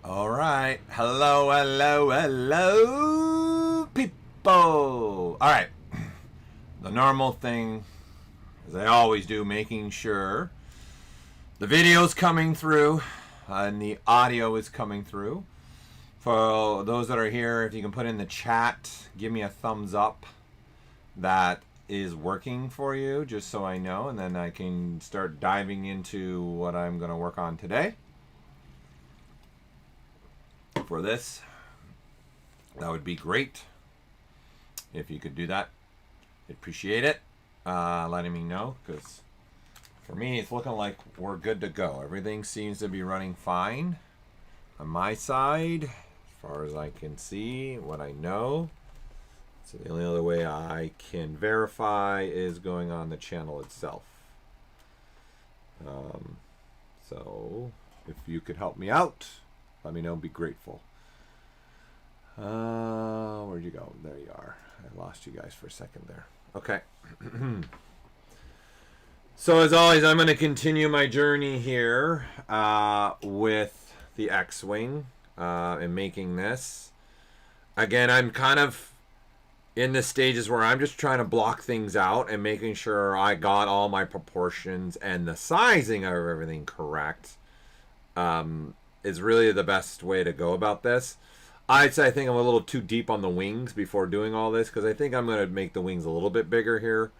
All right. Hello, hello, hello, people. All right. The normal thing, as I always do, making sure the video's coming through and the audio is coming through. For those that are here, if you can put in the chat, give me a thumbs up that is working for you, just so I know, and then I can start diving into what I'm going to work on today. For this, that would be great if you could do that. I'd appreciate it, letting me know, because for me it's looking like we're good to go. Everything seems to be running fine on my side as far as I can see, what I know. So the only other way I can verify is going on the channel itself. So if you could help me out, let me know, be grateful. Where'd you go? There you are. I lost you guys for a second there. Okay. So as always, I'm going to continue my journey here with the X-Wing and making this. Again, I'm kind of in the stages where I'm just trying to block things out and making sure I got all my proportions and the sizing of everything correct. Is really the best way to go about this. I'd say I think I'm a little too deep on the wings before doing all this, because I think I'm going to make the wings a little bit bigger here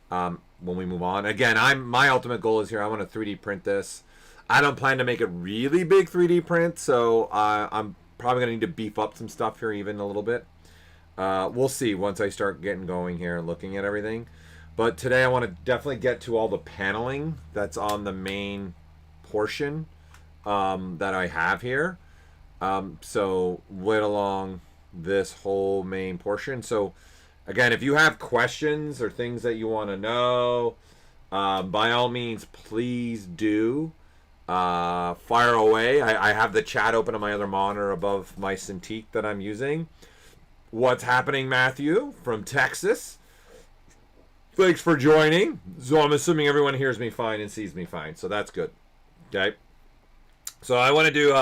when we move on. Again, my ultimate goal is here, I want to 3D print this. I don't plan to make a really big 3D print, so I'm probably going to need to beef up some stuff here even a little bit. We'll see once I start getting going here and looking at everything. But today I want to definitely get to all the paneling that's on the main portion that I have here. So right along this whole main portion. So again, if you have questions or things that you want to know, by all means, please do fire away. I have the chat open on my other monitor above my Cintiq that I'm using. What's happening, Matthew from Texas? Thanks for joining. So I'm assuming everyone hears me fine and sees me fine, so that's good. Okay. So I want to do,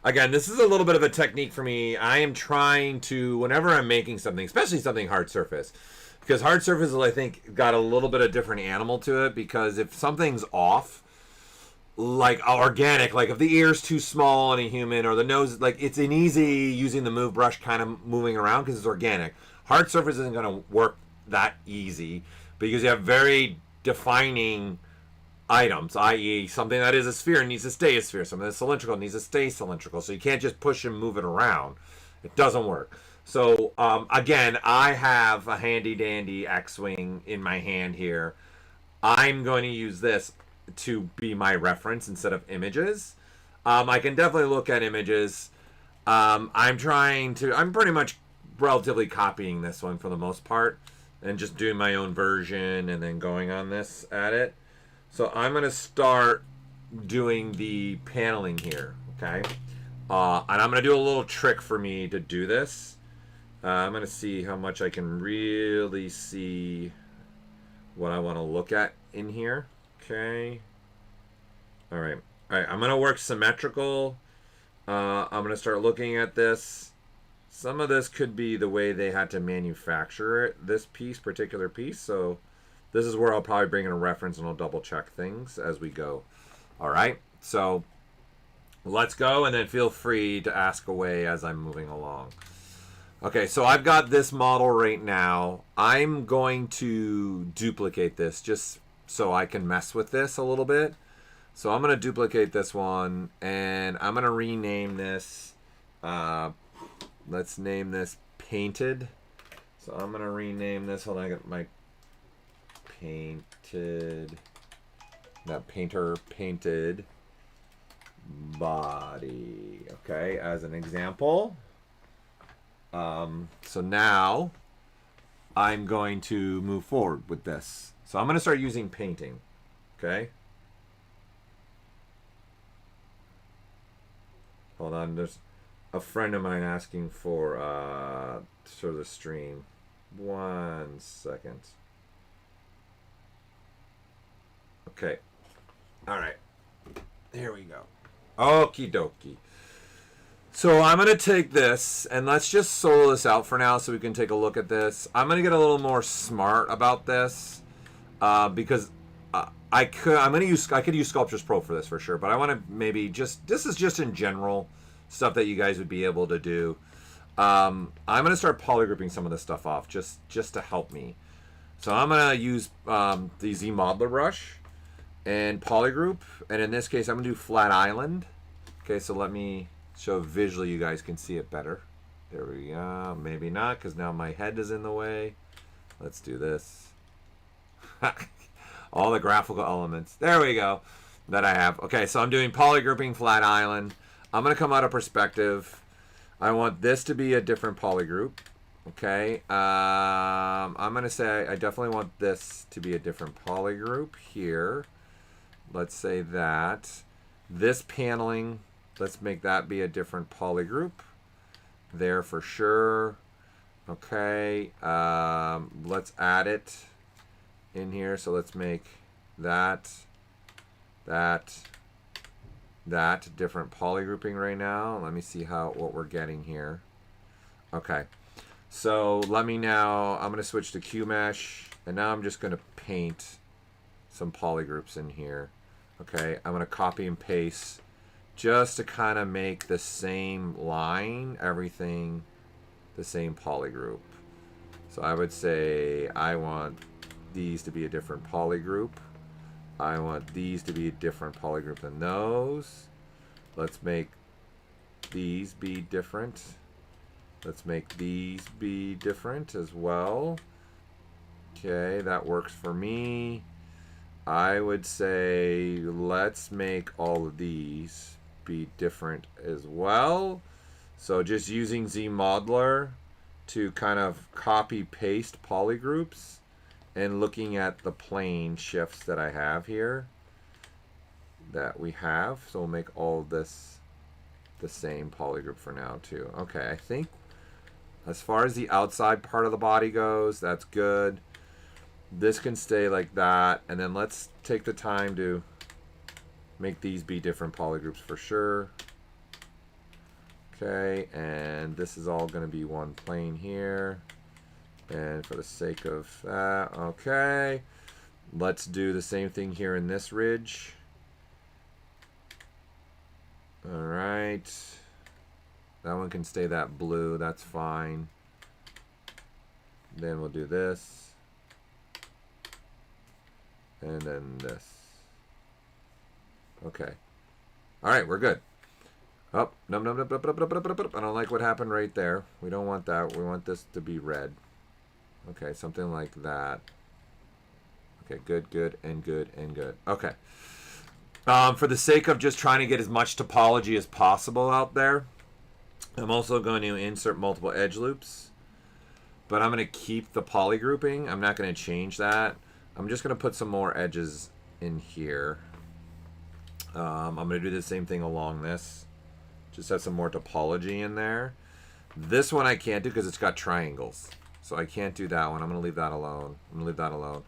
again, this is a little bit of a technique for me. I am trying to, whenever I'm making something, especially something hard surface, because hard surfaces, I think, got a little bit of different animal to it, because if something's off, like organic, like if the ear's too small on a human, or the nose, like it's an easy using the move brush kind of moving around because it's organic. Hard surface isn't going to work that easy because you have very defining items, i.e. something that is a sphere needs to stay a sphere, something that's cylindrical needs to stay cylindrical, so you can't just push and move it around. It doesn't work. So again, I have a handy dandy X-Wing in my hand here. I'm going to use this to be my reference instead of images. I can definitely look at images. I'm pretty much relatively copying this one for the most part and just doing my own version and then going on this at it. So I'm going to start doing the paneling here, okay? And I'm going to do a little trick for me to do this. I'm going to see how much I can really see what I want to look at in here, okay? All right, I'm going to work symmetrical. I'm going to start looking at this. Some of this could be the way they had to manufacture it, this particular piece, so this is where I'll probably bring in a reference and I'll double check things as we go. All right, so let's go, and then feel free to ask away as I'm moving along. Okay, so I've got this model right now. I'm going to duplicate this just so I can mess with this a little bit. So I'm going to duplicate this one, and I'm going to rename this. Let's name this Painted. So I'm going to rename this. Hold on, I got my Painted, not Painter, Painted Body, okay, as an example. So now I'm going to move forward with this. So I'm going to start using painting, okay? Hold on, there's a friend of mine asking for sort of the stream. 1 second. Okay. All right. Here we go. Okie dokie. So I'm going to take this, and let's just solo this out for now so we can take a look at this. I'm going to get a little more smart about this because I could use Sculptures Pro for this for sure, but I want to maybe this is just in general stuff that you guys would be able to do. I'm going to start polygrouping some of this stuff off just to help me. So I'm going to use the ZModeler brush and polygroup, and in this case I'm going to do Flat Island. Okay, so let me show visually, you guys can see it better. There we go. Maybe not, because now my head is in the way. Let's do this. All the graphical elements. There we go. That I have. Okay, so I'm doing polygrouping Flat Island. I'm going to come out of perspective. I want this to be a different polygroup. Okay. I'm going to say I definitely want this to be a different polygroup here. Let's say that. This paneling, let's make that be a different polygroup. There for sure. Okay. Let's add it in here. So let's make that different polygrouping right now. Let me see what we're getting here. Okay. So I'm going to switch to QMesh, and now I'm just going to paint some polygroups in here. Okay. I'm going to copy and paste just to kind of make the same line, everything the same polygroup. So I would say I want these to be a different polygroup. I want these to be a different polygroup than those. Let's make these be different. Let's make these be different as well. Okay, that works for me. I would say let's make all of these be different as well. So just using ZModeler to kind of copy paste polygroups and looking at the plane shifts that I have here that we have. So we'll make all of this the same polygroup for now too. Okay, I think as far as the outside part of the body goes, that's good. This can stay like that, and then let's take the time to make these be different polygroups for sure. Okay, and this is all going to be one plane here. And for the sake of that, okay, let's do the same thing here in this ridge. All right, that one can stay that blue, that's fine. Then we'll do this, and then this. Okay, all right, we're good. Oh, no, no, no, no, no, no, no, no, no. I don't like what happened right there. We don't want that. We want this to be red. Okay, something like that. Okay, good, good, and good, and good. Okay. For the sake of just trying to get as much topology as possible out there, I'm also going to insert multiple edge loops. But I'm going to keep the poly grouping. I'm not going to change that. I'm just going to put some more edges in here. I'm going to do the same thing along this. Just have some more topology in there. This one I can't do because it's got triangles. So I can't do that one. I'm going to leave that alone. I'm going to leave that alone.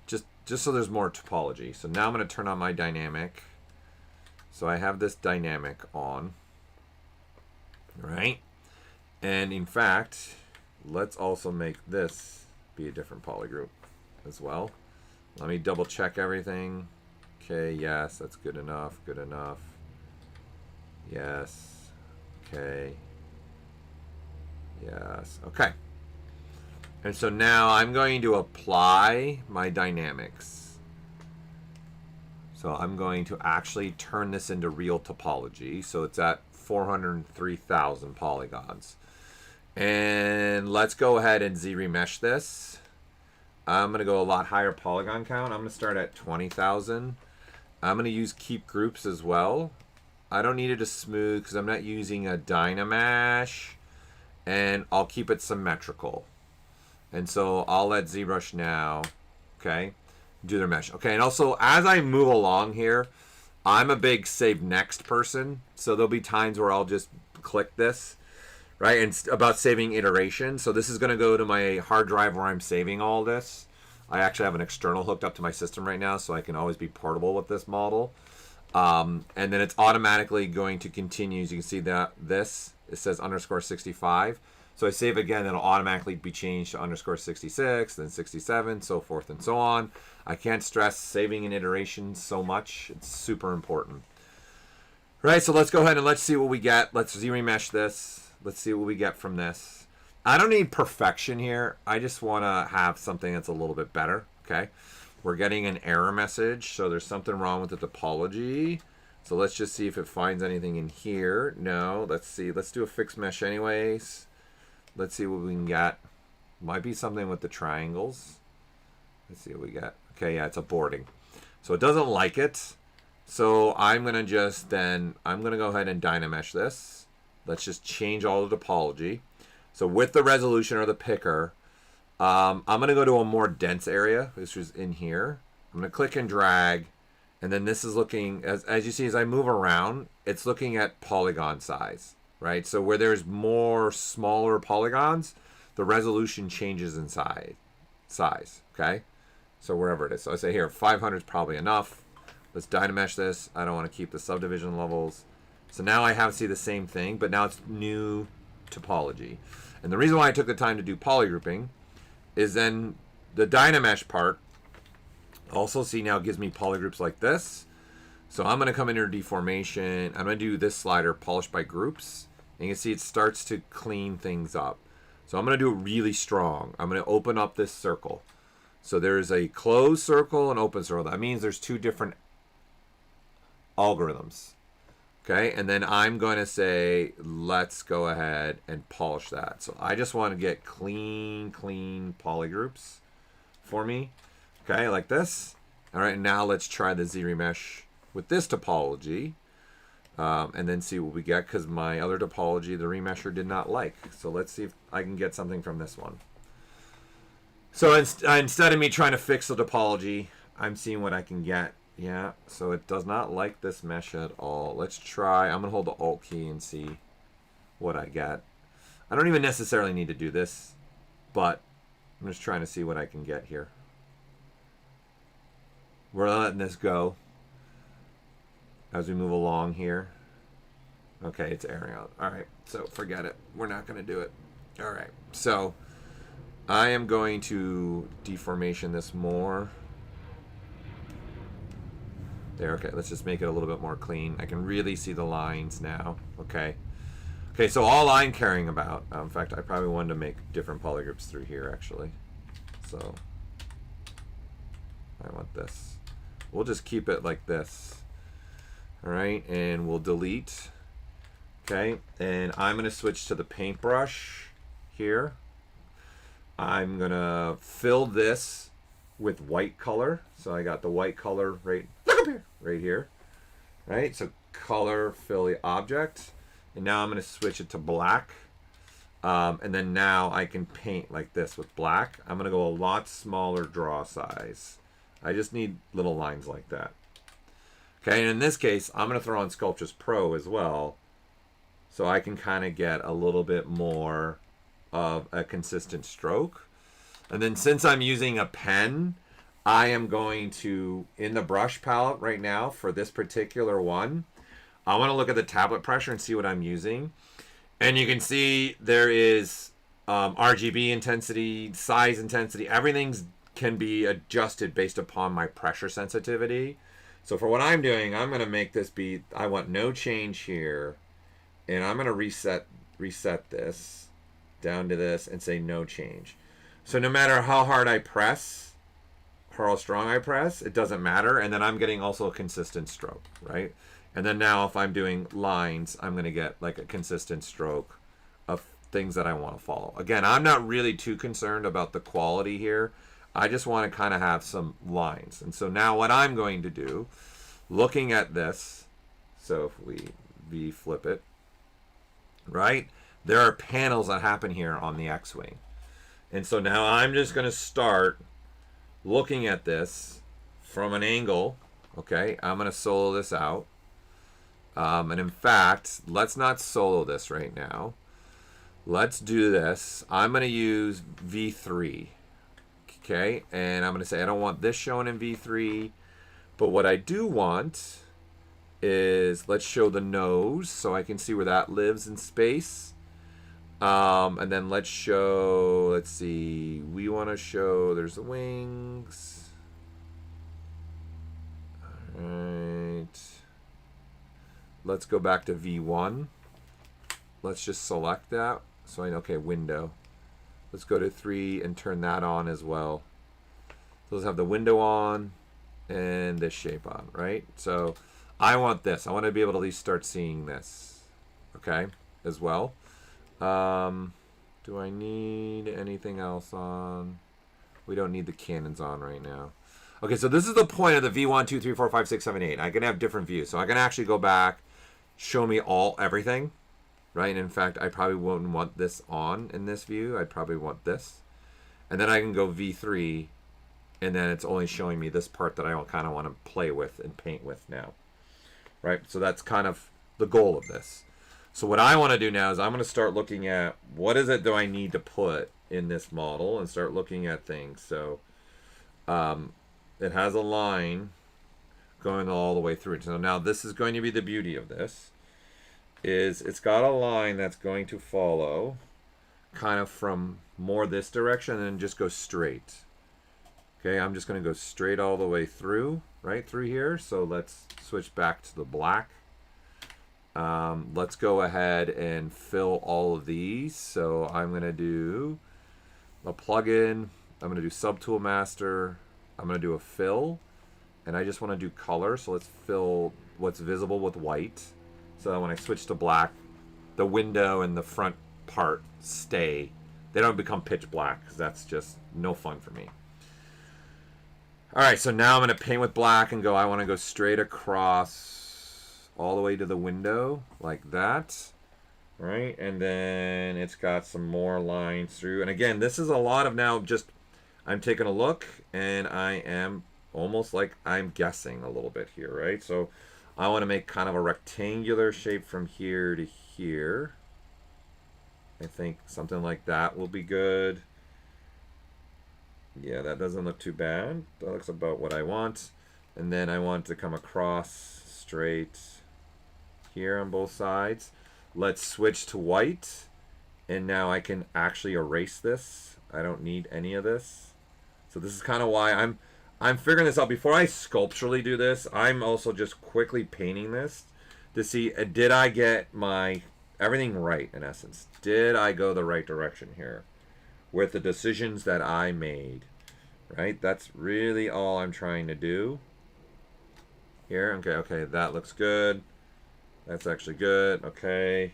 Just so there's more topology. So now I'm going to turn on my dynamic. So I have this dynamic on. Right? And in fact, let's also make this be a different polygroup as well. Let me double check everything. Okay, yes, that's good enough. Good enough. Yes. Okay. Yes. Okay. And so now I'm going to apply my dynamics. So I'm going to actually turn this into real topology. So it's at 403,000 polygons. And let's go ahead and Z-remesh this. I'm going to go a lot higher polygon count. I'm going to start at 20,000. I'm going to use keep groups as well. I don't need it to smooth because I'm not using a Dynamesh. And I'll keep it symmetrical. And so I'll let ZBrush now, okay, do their mesh. Okay, and also as I move along here, I'm a big save next person. So there'll be times where I'll just click this, right? And it's about saving iteration. So this is going to go to my hard drive where I'm saving all this. I actually have an external hooked up to my system right now, so I can always be portable with this model. And then it's automatically going to continue. As you can see that it says underscore 65. So I save again, it'll automatically be changed to underscore 66, then 67, so forth and so on. I can't stress saving an iteration so much. It's super important. Right, so let's go ahead and let's see what we get. Let's ZRemesh this. Let's see what we get from this. I don't need perfection here. I just want to have something that's a little bit better, okay? We're getting an error message, so there's something wrong with the topology. So let's just see if it finds anything in here. No, let's see. Let's do a fixed mesh anyways. Let's see what we can get. Might be something with the triangles. Let's see what we get. Okay, yeah, it's a boarding. So it doesn't like it. So I'm going to just then, I'm going to go ahead and Dynamesh this. Let's just change all the topology. So with the resolution or the picker, I'm going to go to a more dense area, which is in here. I'm going to click and drag. And then this is looking, as you see, as I move around, it's looking at polygon size, right? So where there's more smaller polygons, the resolution changes in size, okay? So wherever it is. So I say here, 500 is probably enough. Let's Dynamesh this. I don't want to keep the subdivision levels. So now I have, see the same thing, but now it's new topology. And the reason why I took the time to do polygrouping is then the Dynamesh part also, see, now gives me polygroups like this. So I'm going to come into deformation. I'm going to do this slider, polish by groups. And you can see it starts to clean things up. So I'm going to do it really strong. I'm going to open up this circle. So there's a closed circle and open circle. That means there's two different algorithms. Okay, and then I'm going to say, let's go ahead and polish that. So I just want to get clean polygroups for me. Okay, like this. All right, now let's try the ZRemesh with this topology. And then see what we get, because my other topology, the remesher, did not like. So let's see if I can get something from this one. So instead of me trying to fix the topology, I'm seeing what I can get. Yeah, so it does not like this mesh at all. Let's try, I'm going to hold the Alt key and see what I get. I don't even necessarily need to do this, but I'm just trying to see what I can get here. We're letting this go as we move along here. Okay, it's airing out. All right, so forget it. We're not going to do it. All right, so I am going to deformation this more. There, okay, let's just make it a little bit more clean. I can really see the lines now. Okay. Okay, so all I'm caring about, in fact, I probably wanted to make different polygroups through here, actually. So I want this. We'll just keep it like this. All right, and we'll delete. Okay, and I'm going to switch to the paintbrush here. I'm going to fill this with white color. So I got the white color right here. Right, so color, fill the object. And now I'm going to switch it to black. And then now I can paint like this with black. I'm going to go a lot smaller draw size. I just need little lines like that. Okay, and in this case, I'm going to throw on Sculptris Pro as well, so I can kind of get a little bit more of a consistent stroke. And then since I'm using a pen, I am going to, in the brush palette right now for this particular one, I want to look at the tablet pressure and see what I'm using. And you can see there is RGB intensity, size intensity, everything's can be adjusted based upon my pressure sensitivity. So for what I'm doing, I'm going to make this be, I want no change here, and I'm going to reset this down to this and say no change. So no matter how hard I press, how strong I press, it doesn't matter. And then I'm getting also a consistent stroke, right? And then now if I'm doing lines, I'm going to get like a consistent stroke of things that I want to follow. Again, I'm not really too concerned about the quality here. I just want to kind of have some lines. And so now what I'm going to do, looking at this, so if we V-flip it, right? There are panels that happen here on the X-Wing. And so now I'm just going to start looking at this from an angle, okay? I'm going to solo this out. And in fact, let's not solo this right now. Let's do this. I'm going to use V3. Okay, and I'm going to say I don't want this shown in V3, but what I do want is let's show the nose so I can see where that lives in space. And then let's show, let's see, we want to show there's the wings. All right. Let's go back to V1. Let's just select that. So I know, okay, window. Let's go to 3 and turn that on as well. So let's have the window on and this shape on, right? So I want this. I want to be able to at least start seeing this, okay, as well. Do I need anything else on? We don't need the cannons on right now. Okay, so this is the point of the V1, 2, 3, 4, 5, 6, 7, 8. I can have different views. So I can actually go back, show me everything, right? And in fact, I probably wouldn't want this on in this view. I'd probably want this. And then I can go V3, and then it's only showing me this part that I kind of want to play with and paint with now, right? So that's kind of the goal of this. So what I want to do now is I'm going to start looking at what is it do I need to put in this model and start looking at things. So it has a line going all the way through. So now this is going to be the beauty of this, is it's got a line that's going to follow kind of from more this direction and then just go straight. Okay, I'm just going to go straight all the way through, right through here. So let's switch back to the black. Let's go ahead and fill all of these. So I'm going to do a plugin. I'm going to do Subtool Master. I'm going to do a fill. And I just want to do color. So let's fill what's visible with white. So that when I switch to black, the window and the front part stay. They don't become pitch black because that's just no fun for me. All right, so now I'm going to paint with black and go, I want to go straight across all the way to the window like that, right? And then it's got some more lines through. And again, this is a lot of now just, I'm taking a look and I am almost like I'm guessing a little bit here, right? So I want to make kind of a rectangular shape from here to here. I think something like that will be good. Yeah, that doesn't look too bad. That looks about what I want. And then I want to come across straight here on both sides. Let's switch to white. And now I can actually erase this. I don't need any of this. So this is kind of why I'm figuring this out. Before I sculpturally do this, I'm also just quickly painting this to see, did I get my everything right in essence? Did I go the right direction here with the decisions that I made, right? That's really all I'm trying to do here. Okay, that looks good. That's actually good. Okay,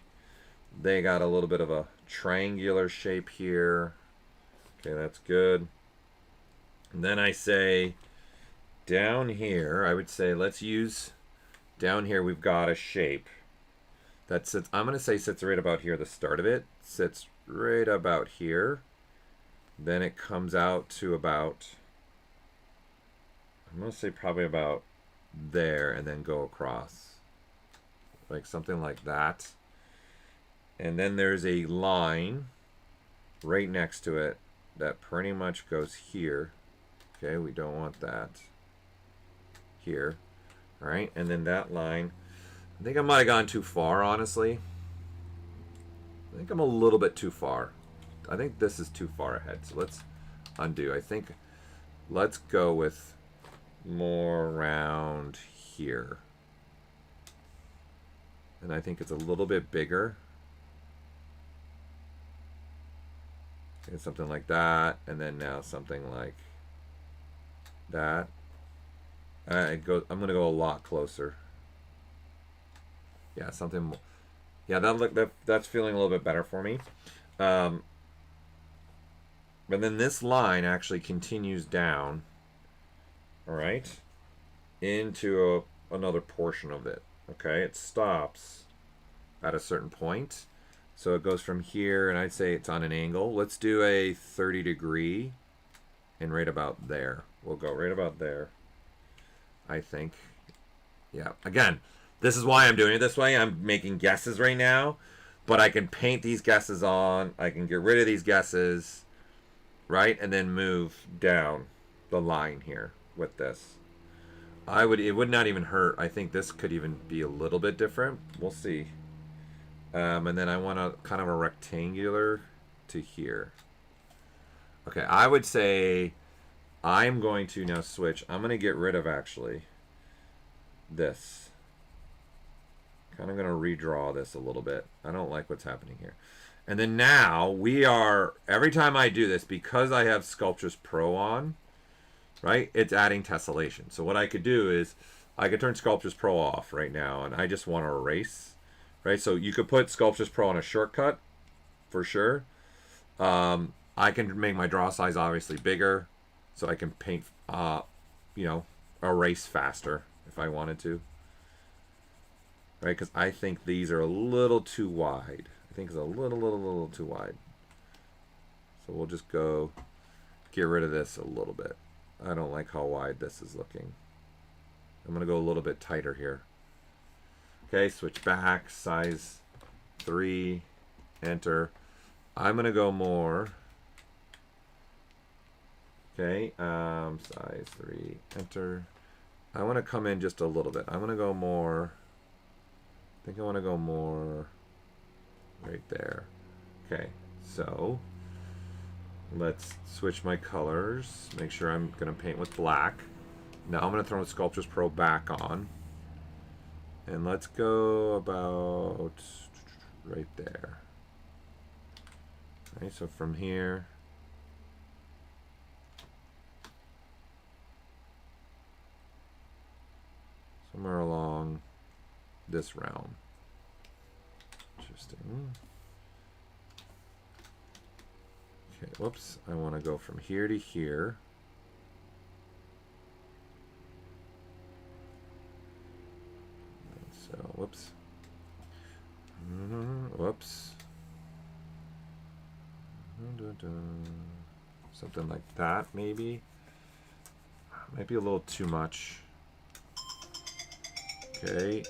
they got a little bit of a triangular shape here. Okay, that's good. And then I say down here, I would say let's use down here, we've got a shape that sits, I'm going to say sits right about here, the start of it sits right about here. Then it comes out to about, I'm going to say probably about there, and then go across. Like something like that. And then there's a line right next to it that pretty much goes here. Okay, we don't want that here. All right, and then that line, I think I might have gone too far, honestly. I think I'm a little bit too far. I think this is too far ahead, so let's undo. I think let's go with more around here. And I think it's a little bit bigger. And something like that, and then now something like that. I'm gonna go a lot closer. Yeah, something. Yeah, that's feeling a little bit better for me. But then this line actually continues down, all right, into another portion of it. Okay, it stops at a certain point. So it goes from here, and I'd say it's on an angle. Let's do a 30-degree, and right about there. We'll go right about there, I think. Yeah, again, this is why I'm doing it this way. I'm making guesses right now, but I can paint these guesses on. I can get rid of these guesses, right? And then move down the line here with this. It would not even hurt. I think this could even be a little bit different. We'll see. And then I want a kind of a rectangular to here. Okay, I would say I'm going to now switch. I'm going to get rid of actually this. Kind of going to redraw this a little bit. I don't like what's happening here. And then now we are, every time I do this, because I have Sculptures Pro on, right, it's adding tessellation. So what I could do is I could turn Sculptures Pro off right now, and I just want to erase, right? So you could put Sculptures Pro on a shortcut for sure. I can make my draw size obviously bigger, so I can paint, you know, erase faster if I wanted to. Right, because I think these are a little too wide. I think it's a little too wide. So we'll just go get rid of this a little bit. I don't like how wide this is looking. I'm going to go a little bit tighter here. Okay, switch back, size 3, enter. I'm going to go more. Okay, size 3, enter. I want to come in just a little bit. I'm going to go more. I think I want to go more right there. Okay, so let's switch my colors. Make sure I'm going to paint with black. Now I'm going to throw the Sculptures Pro back on. And let's go about right there. Okay, so from here. Somewhere along this realm. Interesting. Okay, whoops. I want to go from here to here. So, whoops. Whoops. Something like that, maybe. Might be a little too much. Okay.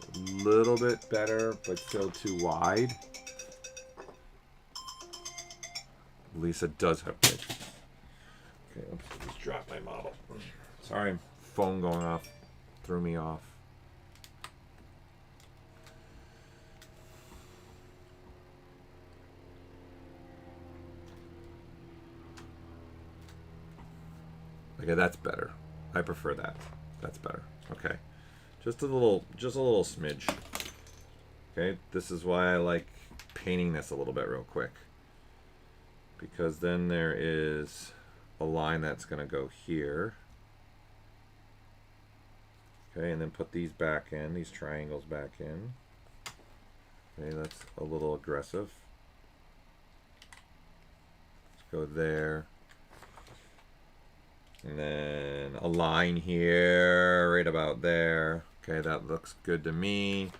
It's a little bit better, but still too wide. Lisa does have big. Okay, oops, I just dropped my model. Sorry, phone going off threw me off. Okay, that's better. I prefer that. That's better. Okay. Just a little smidge. Okay, this is why I like painting this a little bit real quick. Because then there is a line that's going to go here. Okay, and then put these back in, these triangles back in. Okay, that's a little aggressive. Let's go there. And then a line here, right about there. Okay, that looks good to me.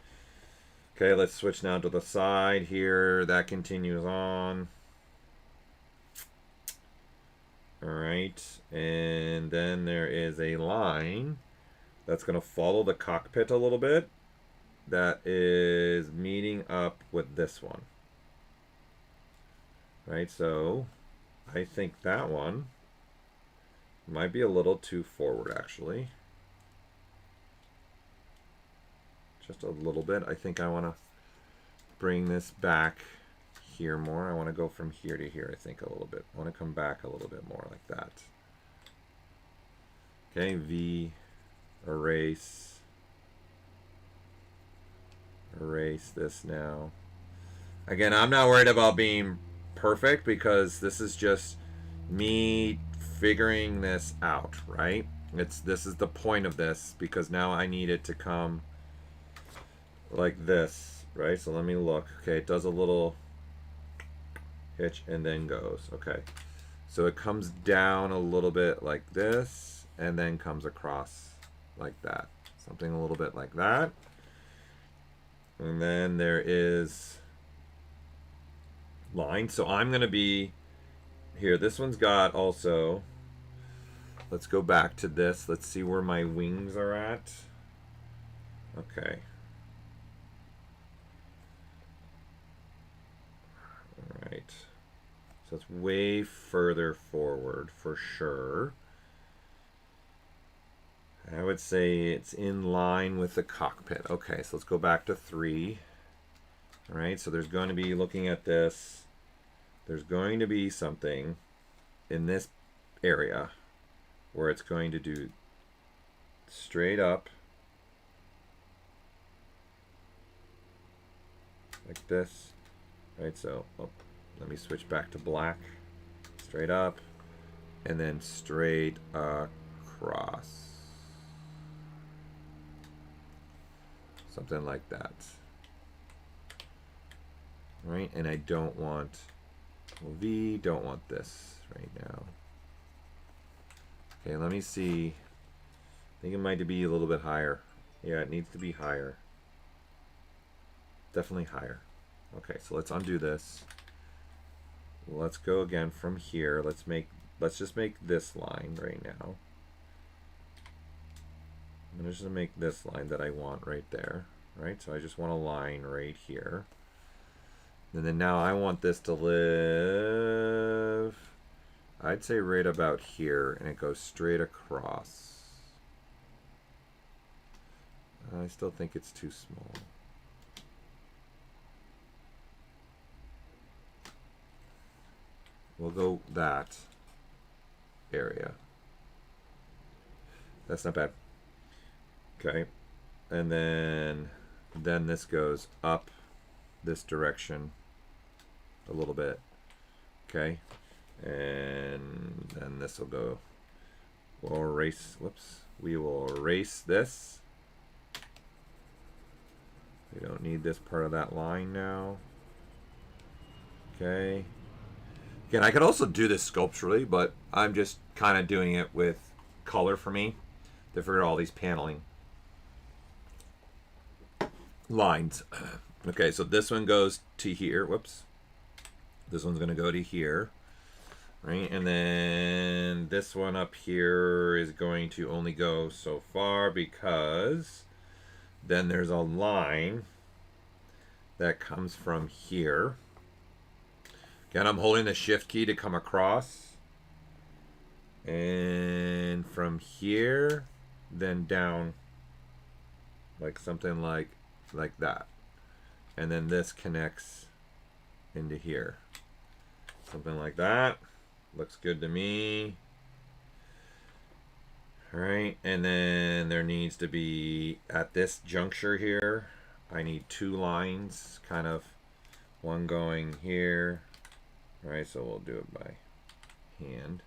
Okay, let's switch now to the side here. That continues on. All right, and then there is a line that's going to follow the cockpit a little bit. That is meeting up with this one. Right, so I think that one might be a little too forward, actually. Just a little bit. I think I want to bring this back here more. I want to go from here to here, I think, a little bit. I want to come back a little bit more like that. Okay, V, erase. Erase this now. Again, I'm not worried about being perfect because this is just me figuring this out, right? This is the point of this because now I need it to come like this, right? So let me look. Okay, it does a little hitch and then goes. Okay, so it comes down a little bit like this and then comes across like that. Something a little bit like that. And then there is line. So I'm going to be here. This one's got also, let's go back to this. Let's see where my wings are at. Okay. All right. So it's way further forward for sure. I would say it's in line with the cockpit. Okay, so let's go back to 3. All right, so there's going to be, looking at this, there's going to be something in this area where it's going to do straight up like this, right? So let me switch back to black. Straight up and then straight across, something like that, right? And I don't want V, don't want this right now. Okay, let me see. I think it might be a little bit higher. Yeah, it needs to be higher. Definitely higher. Okay, so let's undo this. Let's go again from here. Let's just make this line right now. I'm just gonna make this line that I want right there. Right? So I just want a line right here. And then now I want this to live, I'd say right about here, and it goes straight across. I still think it's too small. We'll go that area. That's not bad. Okay. And then this goes up this direction a little bit. Okay. And then this will go, we'll erase, whoops. We will erase this. We don't need this part of that line now. Okay. Again, I could also do this sculpturally, but I'm just kind of doing it with color for me to figure out all these paneling lines. Okay, so this one goes to here. Whoops. This one's going to go to here. Right? And then this one up here is going to only go so far because then there's a line that comes from here. Again, I'm holding the shift key to come across. And from here, then down like something like that. And then this connects into here. Something like that. Looks good to me. All right, and then there needs to be, at this juncture here, I need 2 lines, kind of one going here. All right, so we'll do it by hand.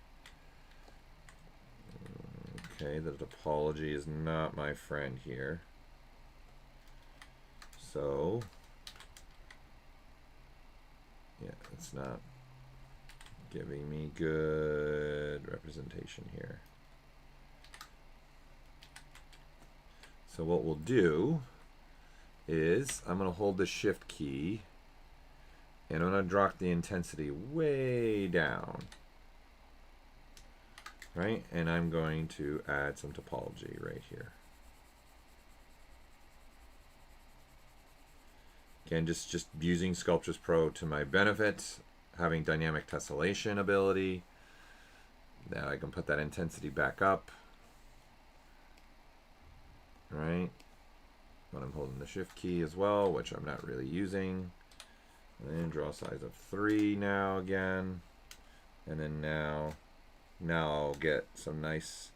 Okay, the topology is not my friend here. So, yeah, it's not giving me good representation here. So what we'll do is I'm going to hold the shift key and I'm going to drop the intensity way down. Right? And I'm going to add some topology right here. Again, just using Sculptris Pro to my benefit, having dynamic tessellation ability. Now I can put that intensity back up. Right? When I'm holding the shift key as well, which I'm not really using. And then draw size of 3 now again. And then now I'll get some nice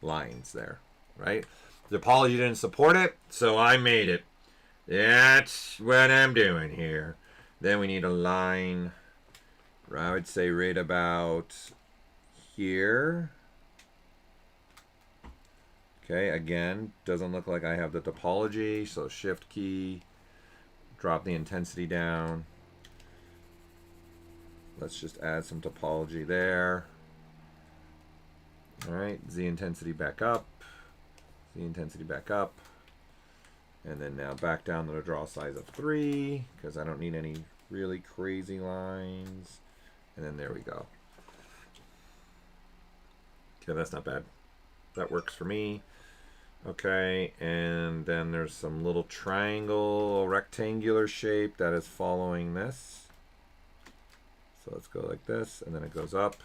lines there, right? The topology didn't support it, so I made it. That's what I'm doing here. Then we need a line, I would say right about here. Okay, again, doesn't look like I have the topology, so shift key, drop the intensity down. Let's just add some topology there. All right, Z intensity back up, Z intensity back up, and then now back down to the draw size of 3 because I don't need any really crazy lines. And then there we go. Okay, that's not bad. That works for me. Okay, and then there's some little triangle, rectangular shape that is following this. So let's go like this, and then it goes up.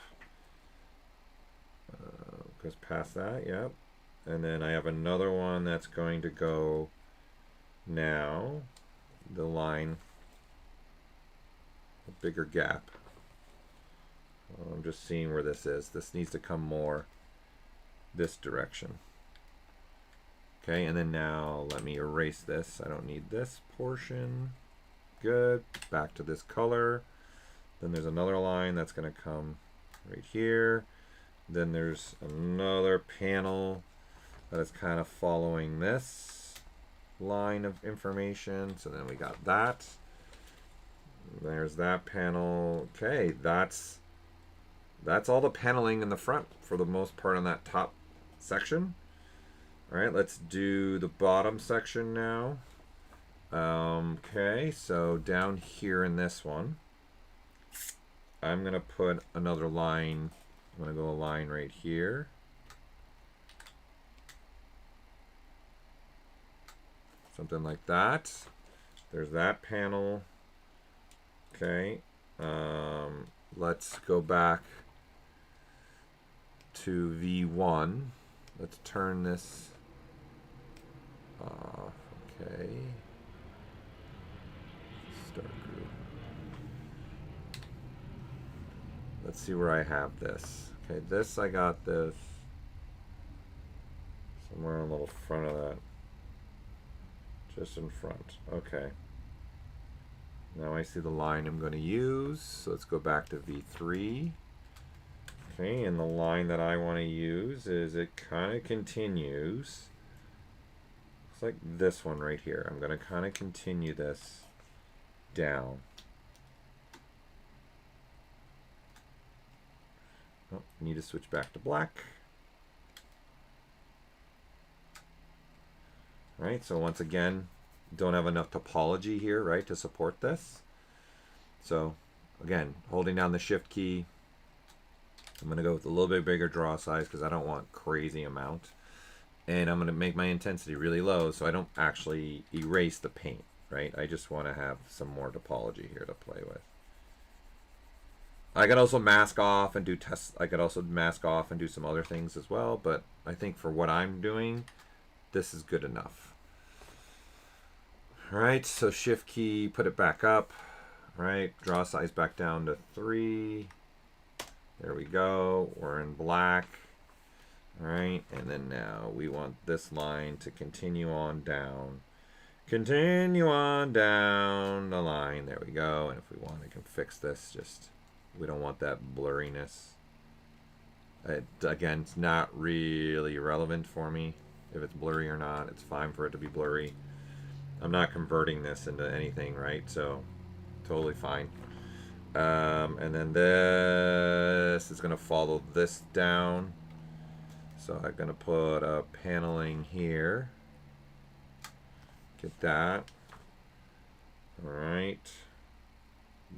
Goes past that, yep. And then I have another one that's going to go now. The line, a bigger gap. I'm just seeing where this is. This needs to come more this direction. Okay, and then now let me erase this. I don't need this portion. Good. Back to this color. Then there's another line that's going to come right here. Then there's another panel that is kind of following this line of information. So then we got that. There's that panel. Okay, that's all the paneling in the front for the most part on that top section. All right, let's do the bottom section now. Okay, so down here in this one, I'm gonna put another line. I'm gonna go a line right here. Something like that. There's that panel. Okay, let's go back to V1. Let's turn this off. Okay. Start group. Let's see where I have this. Okay, this, I got this somewhere on the little front of that. Just in front. Okay. Now I see the line I'm going to use. So let's go back to V3. Okay, and the line that I want to use is it kind of continues. It's like this one right here. I'm going to kind of continue this down. Oh, need to switch back to black. Right, so once again, don't have enough topology here, right, to support this. So again, holding down the shift key, I'm going to go with a little bit bigger draw size because I don't want crazy amount. And I'm going to make my intensity really low so I don't actually erase the paint, right? I just want to have some more topology here to play with. I could also mask off and do tests. I could also mask off and do some other things as well, but I think for what I'm doing, this is good enough. All right, so shift key, put it back up, right? Draw size back down to 3. There we go. We're in black. All right, and then now we want this line to continue on down. Continue on down the line. There we go. And if we want, I can fix this. Just, we don't want that blurriness. Again, it's not really relevant for me if it's blurry or not. It's fine for it to be blurry. I'm not converting this into anything, right? So totally fine. And then this is going to follow this down. So I'm going to put a paneling here. Get that. All right.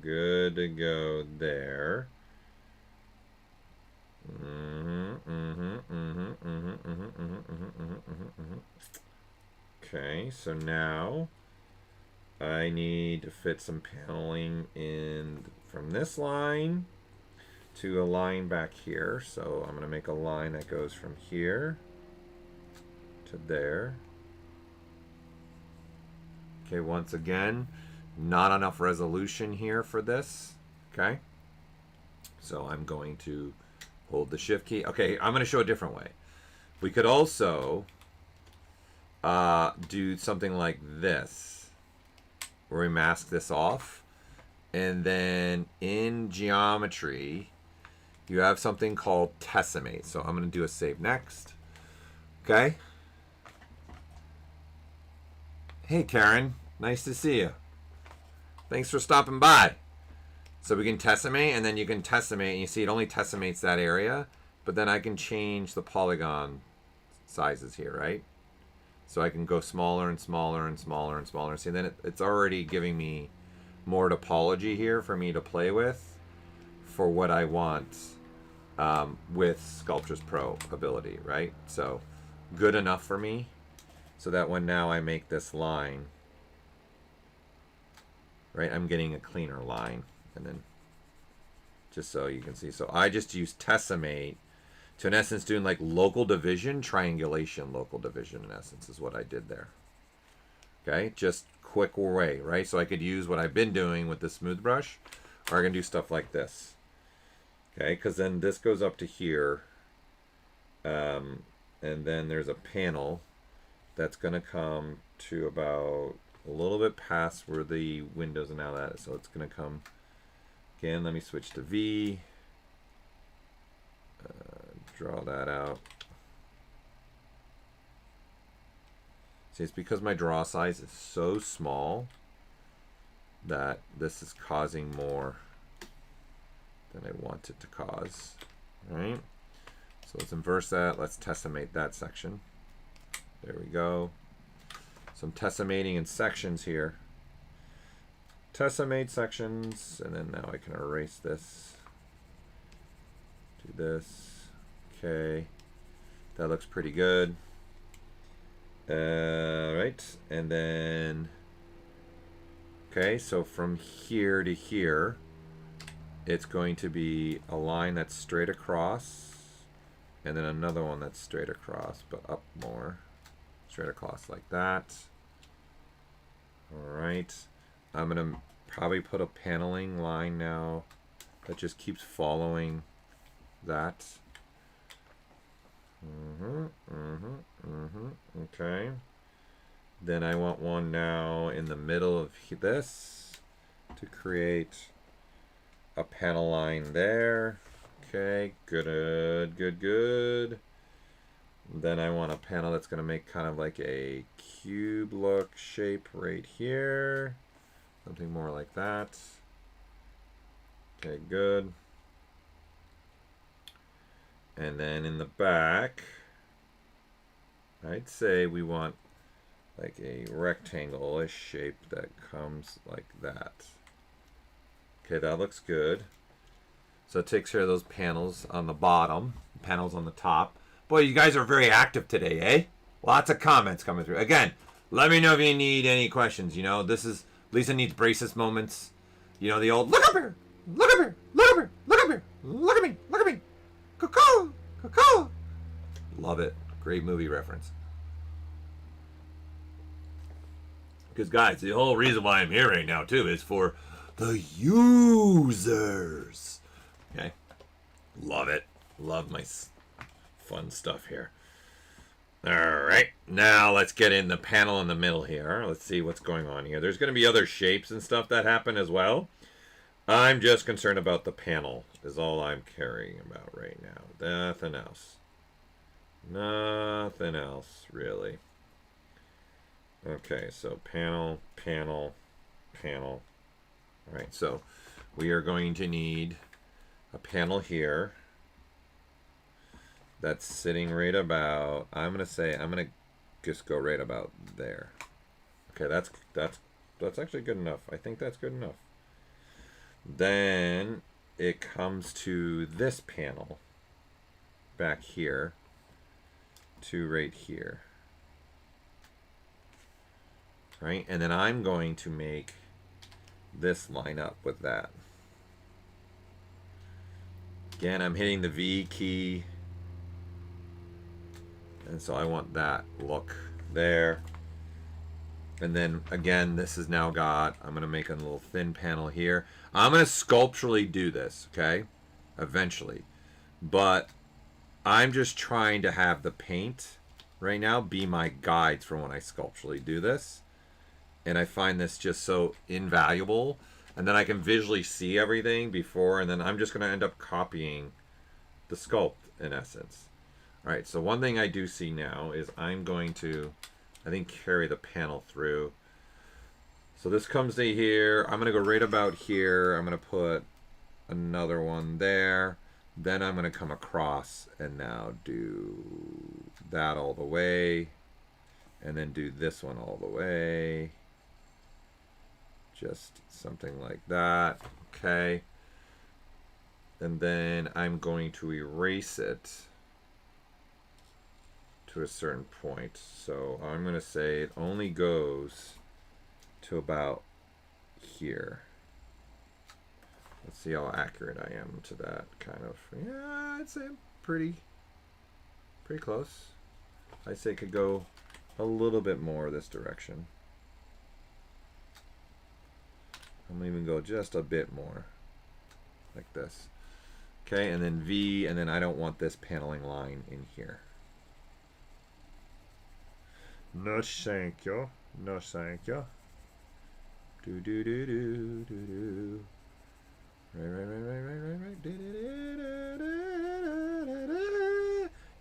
Good to go there. Okay, so now I need to fit some paneling in from this line to a line back here. So I'm going to make a line that goes from here to there. Okay, once again, not enough resolution here for this. Okay, so I'm going to hold the shift key. Okay, I'm going to show a different way. We could also do something like this, where we mask this off, and then in geometry, you have something called tessellate. So I'm going to do a save next. Okay. Hey, Karen. Nice to see you. Thanks for stopping by. So we can tessellate, and then you can tessellate, and you see it only tesselates that area, but then I can change the polygon sizes here, right? So I can go smaller and smaller and smaller and smaller. See, then it's already giving me more topology here for me to play with for what I want with Sculptris Pro ability, right? So good enough for me so that when now I make this line, right, I'm getting a cleaner line. And then just so you can see. So I just use Tessimate to, in essence, doing like local division, triangulation, local division, in essence, is what I did there. Okay, just quick way, right? So I could use what I've been doing with the smooth brush, or I can do stuff like this. Okay, because then this goes up to here, and then there's a panel that's going to come to about a little bit past where the windows are now at. So it's going to come, again, let me switch to V, draw that out. See, it's because my draw size is so small that this is causing more than I want it to cause, right? So let's inverse that. Let's tessimate that section. There we go. So I'm tessimating in sections here. Tessimate sections, and then now I can erase this. Do this. Okay. That looks pretty good. Right. And then, okay, so from here to here, it's going to be a line that's straight across, and then another one that's straight across, but up more. Straight across like that. All right. I'm going to probably put a paneling line now that just keeps following that. Okay. Then I want one now in the middle of this to create a panel line there. Okay, good, good, good. Then I want a panel that's going to make kind of like a cube look shape right here. Something more like that. Okay, good. And then in the back, I'd say we want like a rectangle-ish shape that comes like that. Okay, that looks good. So it takes care of those panels on the bottom, panels on the top. Boy, you guys are very active today, eh? Lots of comments coming through. Again, let me know if you need any questions. You know, this is, Lisa needs braces moments. You know, the old, look up here, look up here, look up here, look up here, look at me, look at me. Cuckoo, cuckoo. Love it. Great movie reference. Because, guys, the whole reason why I'm here right now, too, is for the users. Okay? Love it. Love my fun stuff here. All right. Now, let's get in the panel in the middle here. Let's see what's going on here. There's going to be other shapes and stuff that happen as well. I'm just concerned about the panel is all I'm caring about right now. Nothing else. Nothing else, really. Okay, so panel, panel, panel. All right, so we are going to need a panel here that's sitting right about, I'm going to just go right about there. Okay, that's actually good enough. I think that's good enough. Then it comes to this panel back here to right here. Right? And then I'm going to make this line up with that. Again, I'm hitting the V key. And so I want that look there. And then again, this is now got, I'm going to make a little thin panel here. I'm going to sculpturally do this, okay? Eventually. But I'm just trying to have the paint right now be my guides for when I sculpturally do this. And I find this just so invaluable. And then I can visually see everything before, and then I'm just going to end up copying the sculpt in essence. All right, so one thing I do see now is I'm going to, I think, carry the panel through. So this comes to here. I'm going to go right about here. I'm going to put another one there. Then I'm going to come across and now do that all the way. And then do this one all the way. Just something like that. Okay. And then I'm going to erase it to a certain point. So I'm going to say it only goes to about here. Let's see how accurate I am to that kind of. Yeah, I'd say pretty close. I'd say it could go a little bit more this direction. I'm gonna even go just a bit more, like this. Okay, and then V, and then I don't want this paneling line in here. No thank you. No thank you. Do do do do do do. Right.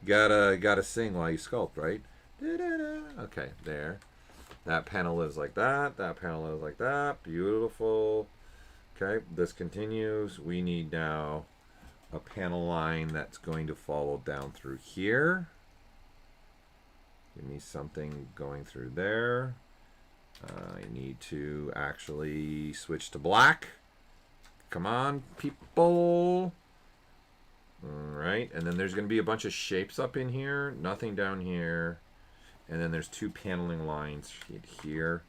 Gotta sing while you sculpt, right? Okay, there. That panel lives like that. That panel lives like that. Beautiful. Okay, this continues. We need now a panel line that's going to follow down through here. Give me something going through there. I need to actually switch to black. Come on, people. All right, and then there's going to be a bunch of shapes up in here. Nothing down here. And then there's two paneling lines here.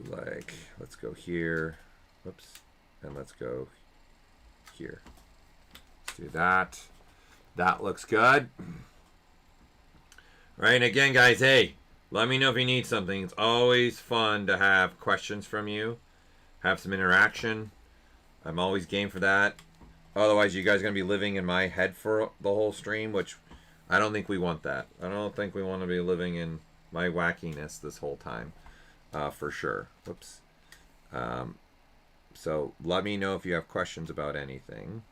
Like, let's go here. Whoops. And let's go here. Let's do that. That looks good. Right, and again, guys, hey, let me know if you need something. It's always fun to have questions from you. Have some interaction. I'm always game for that. Otherwise, you guys are going to be living in my head for the whole stream, which I don't think we want that. I don't think we want to be living in my wackiness this whole time, for sure. Whoops. So let me know if you have questions about anything.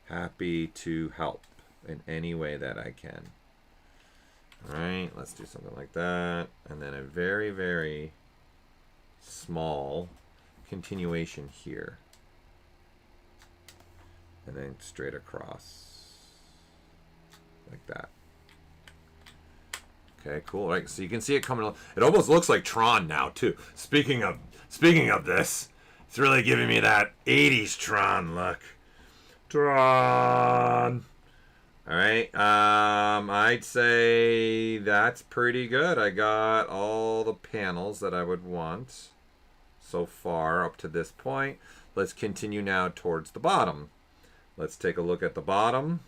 Happy to help in any way that I can. All right, let's do something like that. And then a very, very small continuation here. And then straight across. Like that. Okay, cool. Right, so you can see it coming. It almost looks like Tron now too. Speaking of this, it's really giving me that 80s Tron look. Tron. All right. I'd say that's pretty good. I got all the panels that I would want so far up to this point. Let's continue now towards the bottom. Let's take a look at the bottom.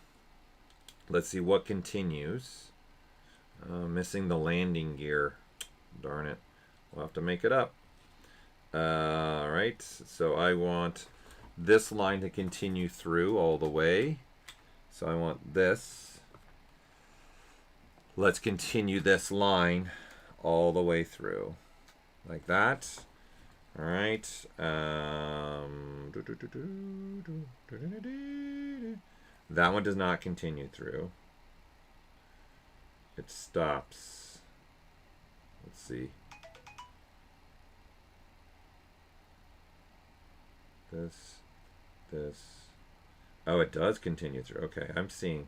Let's see what continues. Missing the landing gear. Darn it. We'll have to make it up. All right. So I want this line to continue through all the way. So I want this. Let's continue this line all the way through. Like that. All right. That one does not continue through. It stops. Let's see. This. Oh, it does continue through. Okay, I'm seeing.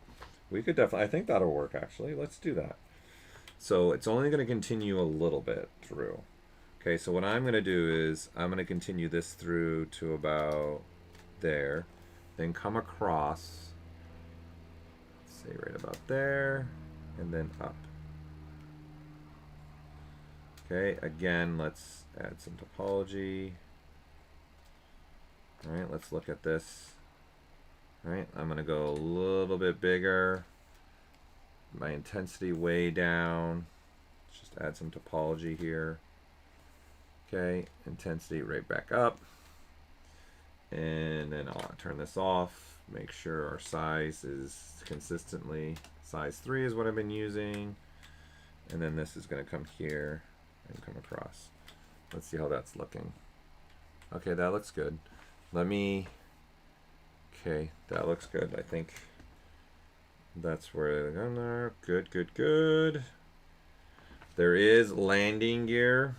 We could definitely, I think that'll work actually. Let's do that. So it's only going to continue a little bit through. Okay, so what I'm going to do is I'm going to continue this through to about there. Then come across. Say right about there. And then up. Okay, again, let's add some topology. All right, let's look at this. All right, I'm gonna go a little bit bigger. My intensity way down. Let's just add some topology here. Okay, intensity right back up. And then I'll turn this off. Make sure our size is consistently size 3 is what I've been using. And then this is gonna come here and come across. Let's see how that's looking. Okay, that looks good. Okay, that looks good. I think that's where they're going there. Good. There is landing gear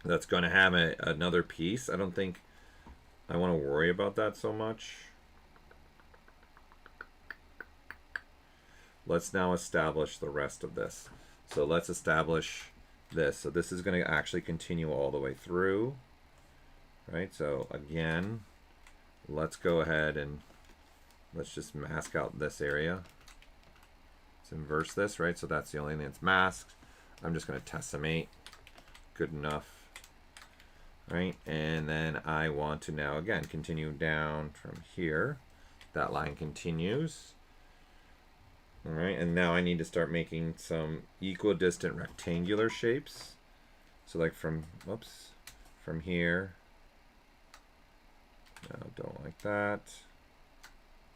that's going to have another piece. I don't think I want to worry about that so much. Let's now establish the rest of this. So let's establish this. So this is going to actually continue all the way through. Right, so again, let's go ahead and let's just mask out this area. Let's inverse this, right? So that's the only thing that's masked. I'm just going to tessimate. Good enough. right? And then I want to now, again, continue down from here. That line continues. All right, and now I need to start making some equidistant rectangular shapes. So like from, whoops, from here. No, don't like that.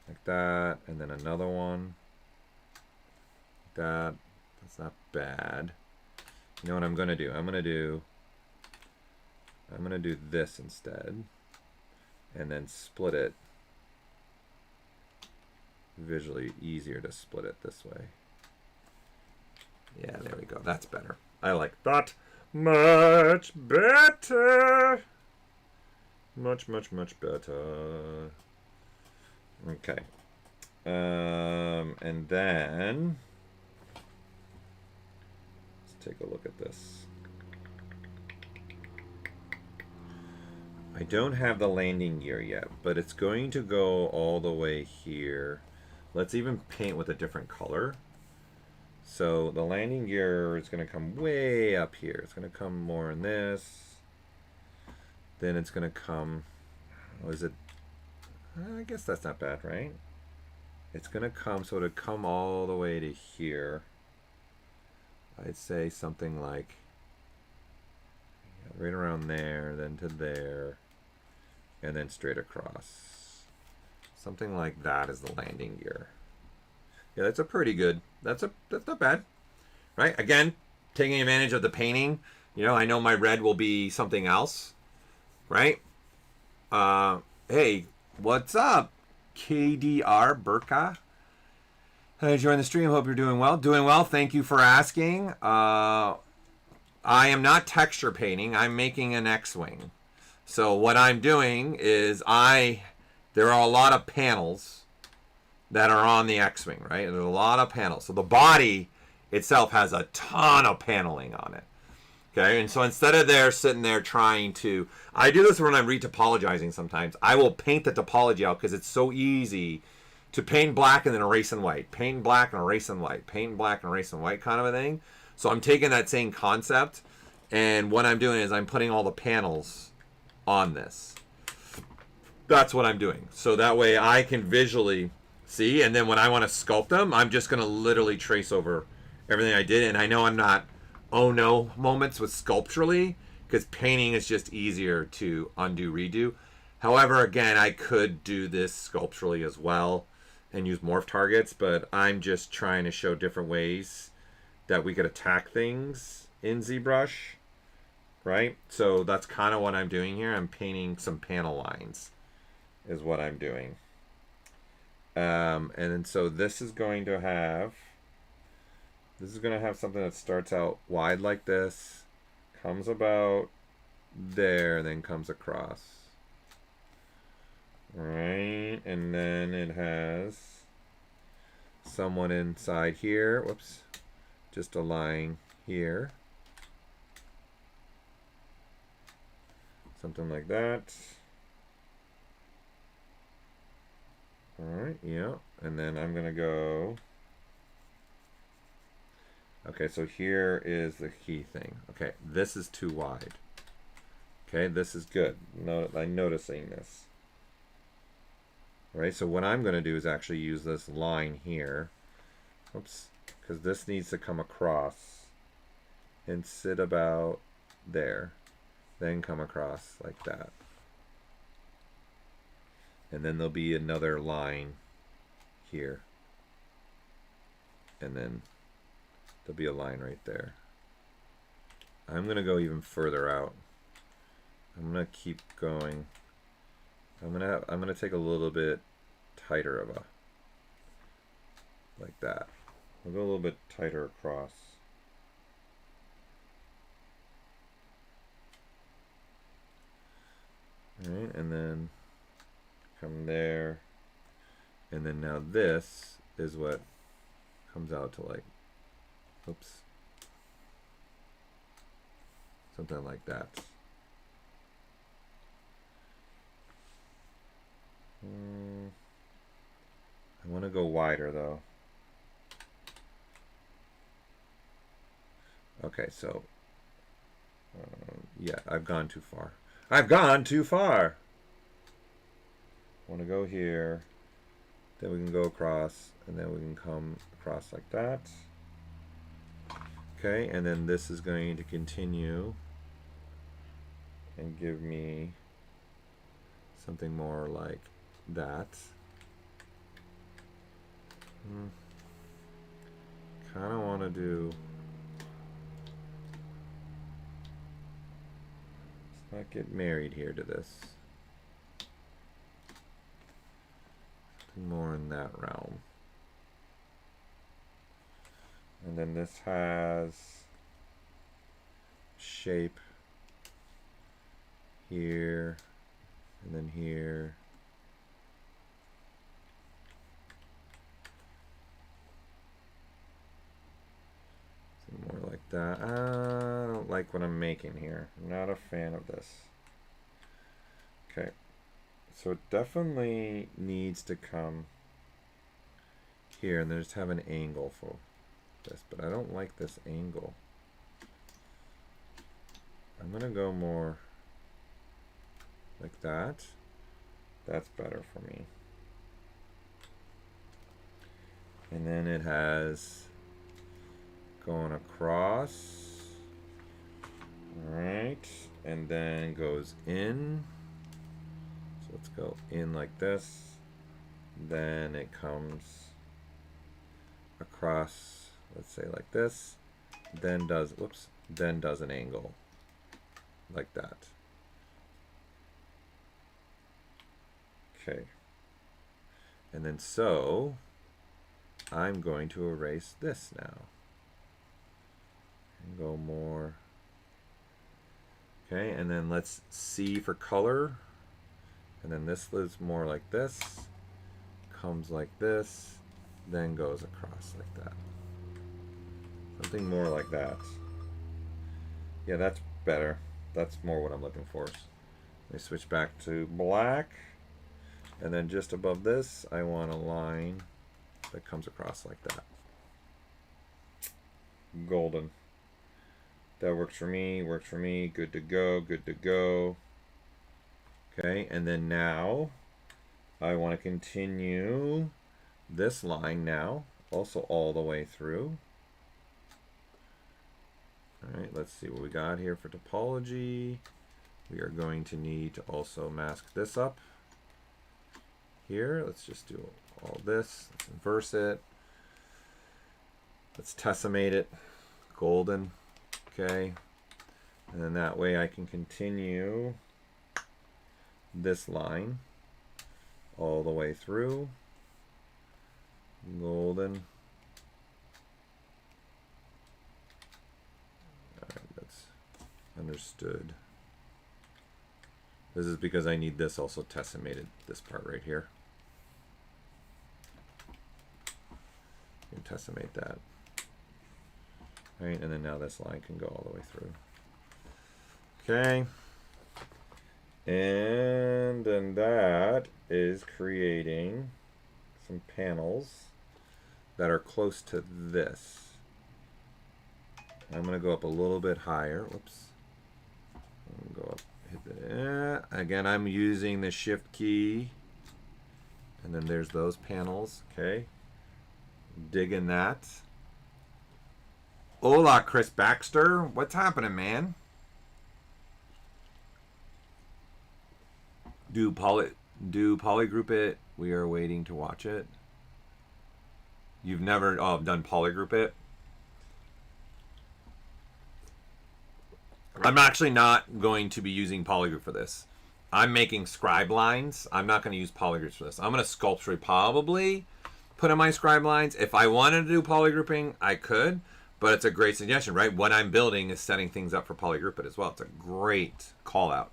Like that, and then another one. Like that. That's not bad. You know what I'm gonna do? I'm gonna do this instead, and then split it. Visually easier to split it this way. Yeah, there we go. That's better. I like that much better. Much better. Okay. And then let's take a look at this. I don't have the landing gear yet, but it's going to go all the way here. Let's even paint with a different color. So the landing gear is going to come way up here. It's going to come more in this. Then it's going to come, what is it? I guess that's not bad, right? It's going to come, so to come all the way to here. I'd say something like right around there, then to there, and then straight across. Something like that is the landing gear. Yeah, that's a pretty good, that's not bad, right? Again, taking advantage of the painting. You know, I know my red will be something else, right? Hey, what's up, KDR Burka? Hi, join the stream. Hope you're doing well. Doing well. Thank you for asking. I am not texture painting. I'm making an X-wing. So what I'm doing is there are a lot of panels that are on the X-wing, right? There's a lot of panels. So the body itself has a ton of paneling on it. Okay, and so instead of sitting there trying to, I do this when I'm retopologizing sometimes. I will paint the topology out because it's so easy to paint black and then erase in white. Paint black and erase in white. Paint black and erase in white kind of a thing. So I'm taking that same concept, and what I'm doing is I'm putting all the panels on this. That's what I'm doing. So that way I can visually see, and then when I want to sculpt them, I'm just going to literally trace over everything I did. And I know I'm not oh no moments with sculpturally, because painting is just easier to undo, redo. However, again, I could do this sculpturally as well and use morph targets, but I'm just trying to show different ways that we could attack things in ZBrush, right? So that's kind of what I'm doing here. I'm painting some panel lines is what I'm doing. And then so this is going to have something that starts out wide like this, comes about there, and then comes across. Right, and then it has someone inside here, whoops, just a line here. Something like that. Alright, yeah, and then I'm gonna go. Okay, so here is the key thing. Okay, this is too wide. Okay, this is good. No, I'm noticing this. All right, so what I'm going to do is actually use this line here. Oops, because this needs to come across and sit about there. Then come across like that. And then there'll be another line here. And then there'll be a line right there. I'm going to go even further out. I'm going to keep going. I'm going to take a little bit tighter of a, like that. We'll go a little bit tighter across. All right, and then come there. And then now this is what comes out to like, oops, something like that. I want to go wider though. Okay, so yeah, I've gone too far. I've gone too far. Want to go here. Then we can go across, and then we can come across like that. Okay, and then this is going to continue and give me something more like that. Kind of want to do... Let's not get married here to this. Something more in that realm. And then this has shape here, and then here. Something more like that. I don't like what I'm making here. I'm not a fan of this. Okay, so it definitely needs to come here, and then just have an angle for this, but I don't like this angle. I'm gonna go more like that. That's better for me. And then it has going across. Alright, and then goes in. So let's go in like this. Then it comes across, let's say like this, then does, whoops, then does an angle like that. Okay. And then so I'm going to erase this now. And go more. Okay, and then let's see for color. And then this is more like this, comes like this, then goes across like that. Something more like that. Yeah, that's better. That's more what I'm looking for. Let me switch back to black. And then just above this, I want a line that comes across like that. Golden. That works for me, good to go, good to go. Okay, and then now I want to continue this line now, also all the way through. All right, let's see what we got here for topology. We are going to need to also mask this up here. Let's just do all this, let's inverse it. Let's tessellate it, golden, okay. And then that way I can continue this line all the way through. Golden. Alright, that's understood. This is because I need this also tessellated, this part right here. You can tessellate that. Right, and then now this line can go all the way through. Okay. And then that is creating some panels that are close to this. I'm going to go up a little bit higher. Whoops. Go up. Hit the, again, I'm using the shift key. And then there's those panels. Okay. Digging that. Hola, Chris Baxter. What's happening, man? Do polygroup it. We are waiting to watch it. You've never done polygroup it? I'm actually not going to be using polygroup for this. I'm making scribe lines. I'm not going to use polygroups for this. I'm going to sculpture probably put in my scribe lines. If I wanted to do polygrouping, I could, but it's a great suggestion, right? What I'm building is setting things up for polygroup it as well. It's a great call out.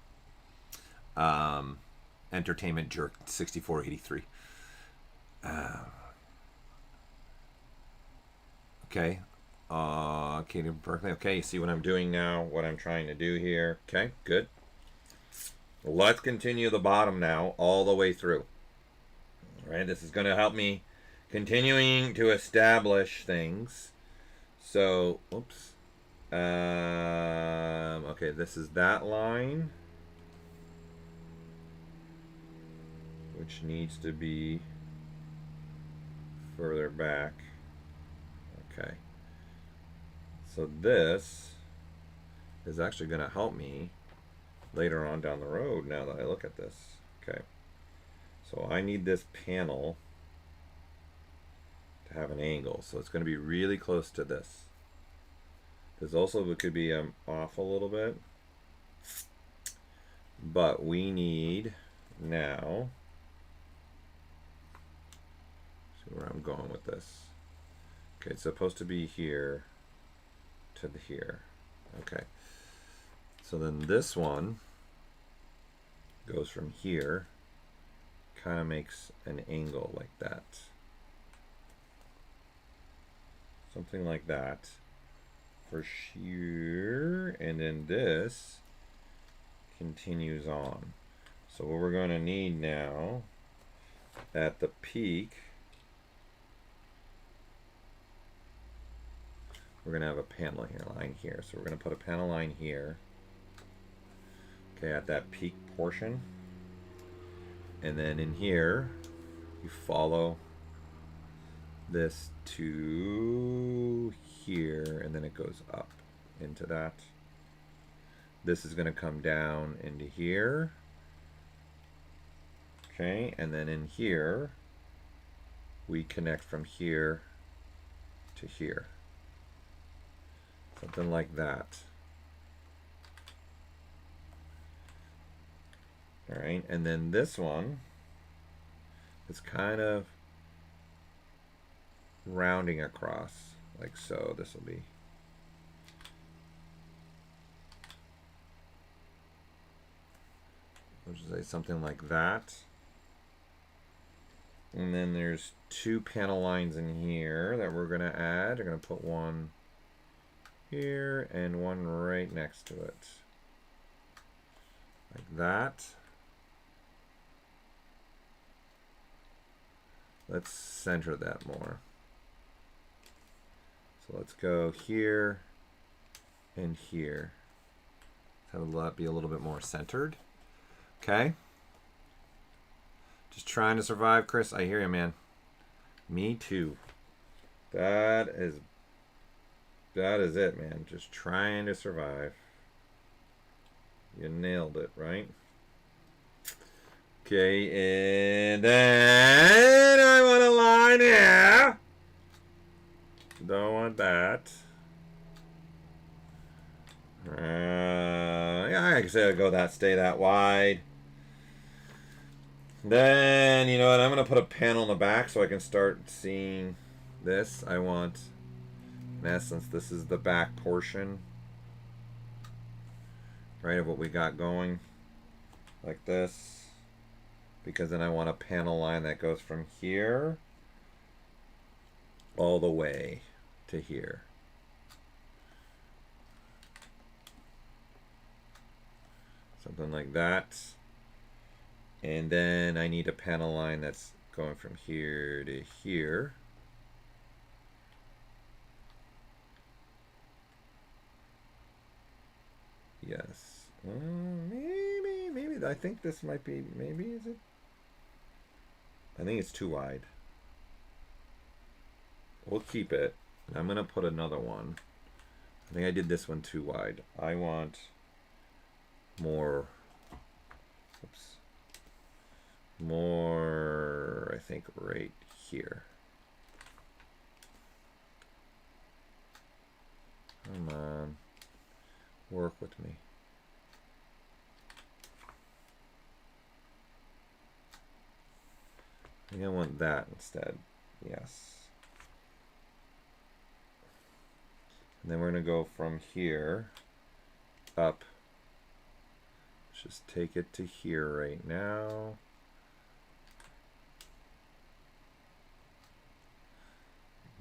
Entertainment Jerk 6483. Okay. Katie Berkeley. Okay, you see what I'm doing now, what I'm trying to do here. Okay, good. Let's continue the bottom now, all the way through. All right, this is going to help me continuing to establish things. So, oops. Okay, this is that line. which needs to be further back. Okay. So this is actually going to help me later on down the road now that I look at this. Okay. So I need this panel to have an angle. So it's going to be really close to this. This also could be off a little bit. But we need now, see where I'm going with this. Okay, it's supposed to be here to here. Okay. So then this one goes from here, kind of makes an angle like that. Something like that for sure. And then this continues on. So what we're going to need now at the peak, we're going to have a panel here, line here. So we're going to put a panel line here. Okay, at that peak portion. And then in here, you follow this to here, and then it goes up into that. This is going to come down into here. Okay, and then in here, we connect from here to here. Something like that. All right, and then this one is kind of rounding across, like so. This will be. We'll just say something like that. And then there's two panel lines in here that we're going to add. We're going to put one here and one right next to it. Like that. Let's center that more. So let's go here and here. Have that be a little bit more centered. Okay. Just trying to survive, Chris. I hear you, man. Me too. That is it, man. Just trying to survive. You nailed it, right? Okay, and then I want a line here. Don't want that. Yeah, I can say I'll go that, stay that wide. Then, you know what, I'm going to put a panel in the back so I can start seeing this. I want, in essence, this is the back portion, right, of what we got going, like this. Because then I want a panel line that goes from here all the way to here. Something like that. And then I need a panel line that's going from here to here. Yes. Maybe. I think this might be, maybe, is it? I think it's too wide. We'll keep it. I'm going to put another one. I think I did this one too wide. I want more, oops, more, I think right here. Come on, work with me. I think I want that instead. Yes. And then we're going to go from here up. Let's just take it to here right now.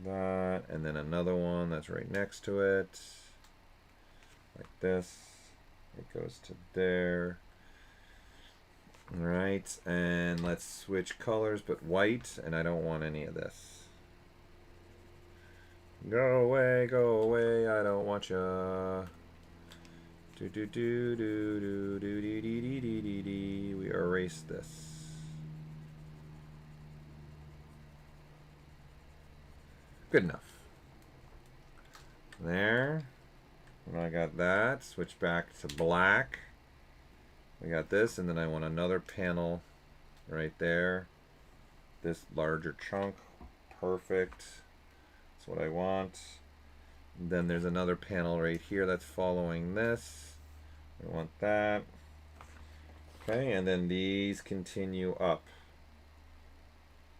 That, and then another one that's right next to it. Like this. It goes to there. Alright, and let's switch colors, but white, and I don't want any of this. Go away, I don't want ya. We erase this. Good enough. There. When I got that, switch back to black. We got this, and then I want another panel right there. This larger chunk. Perfect. That's what I want. And then there's another panel right here that's following this. We want that. Okay, and then these continue up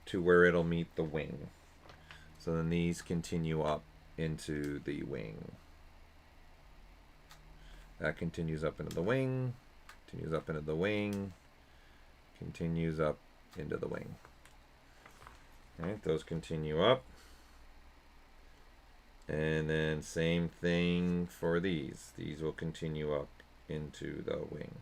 to where it'll meet the wing. So then these continue up into the wing. That continues up into the wing, continues up into the wing, continues up into the wing. All right, those continue up. And then same thing for these. These will continue up into the wing.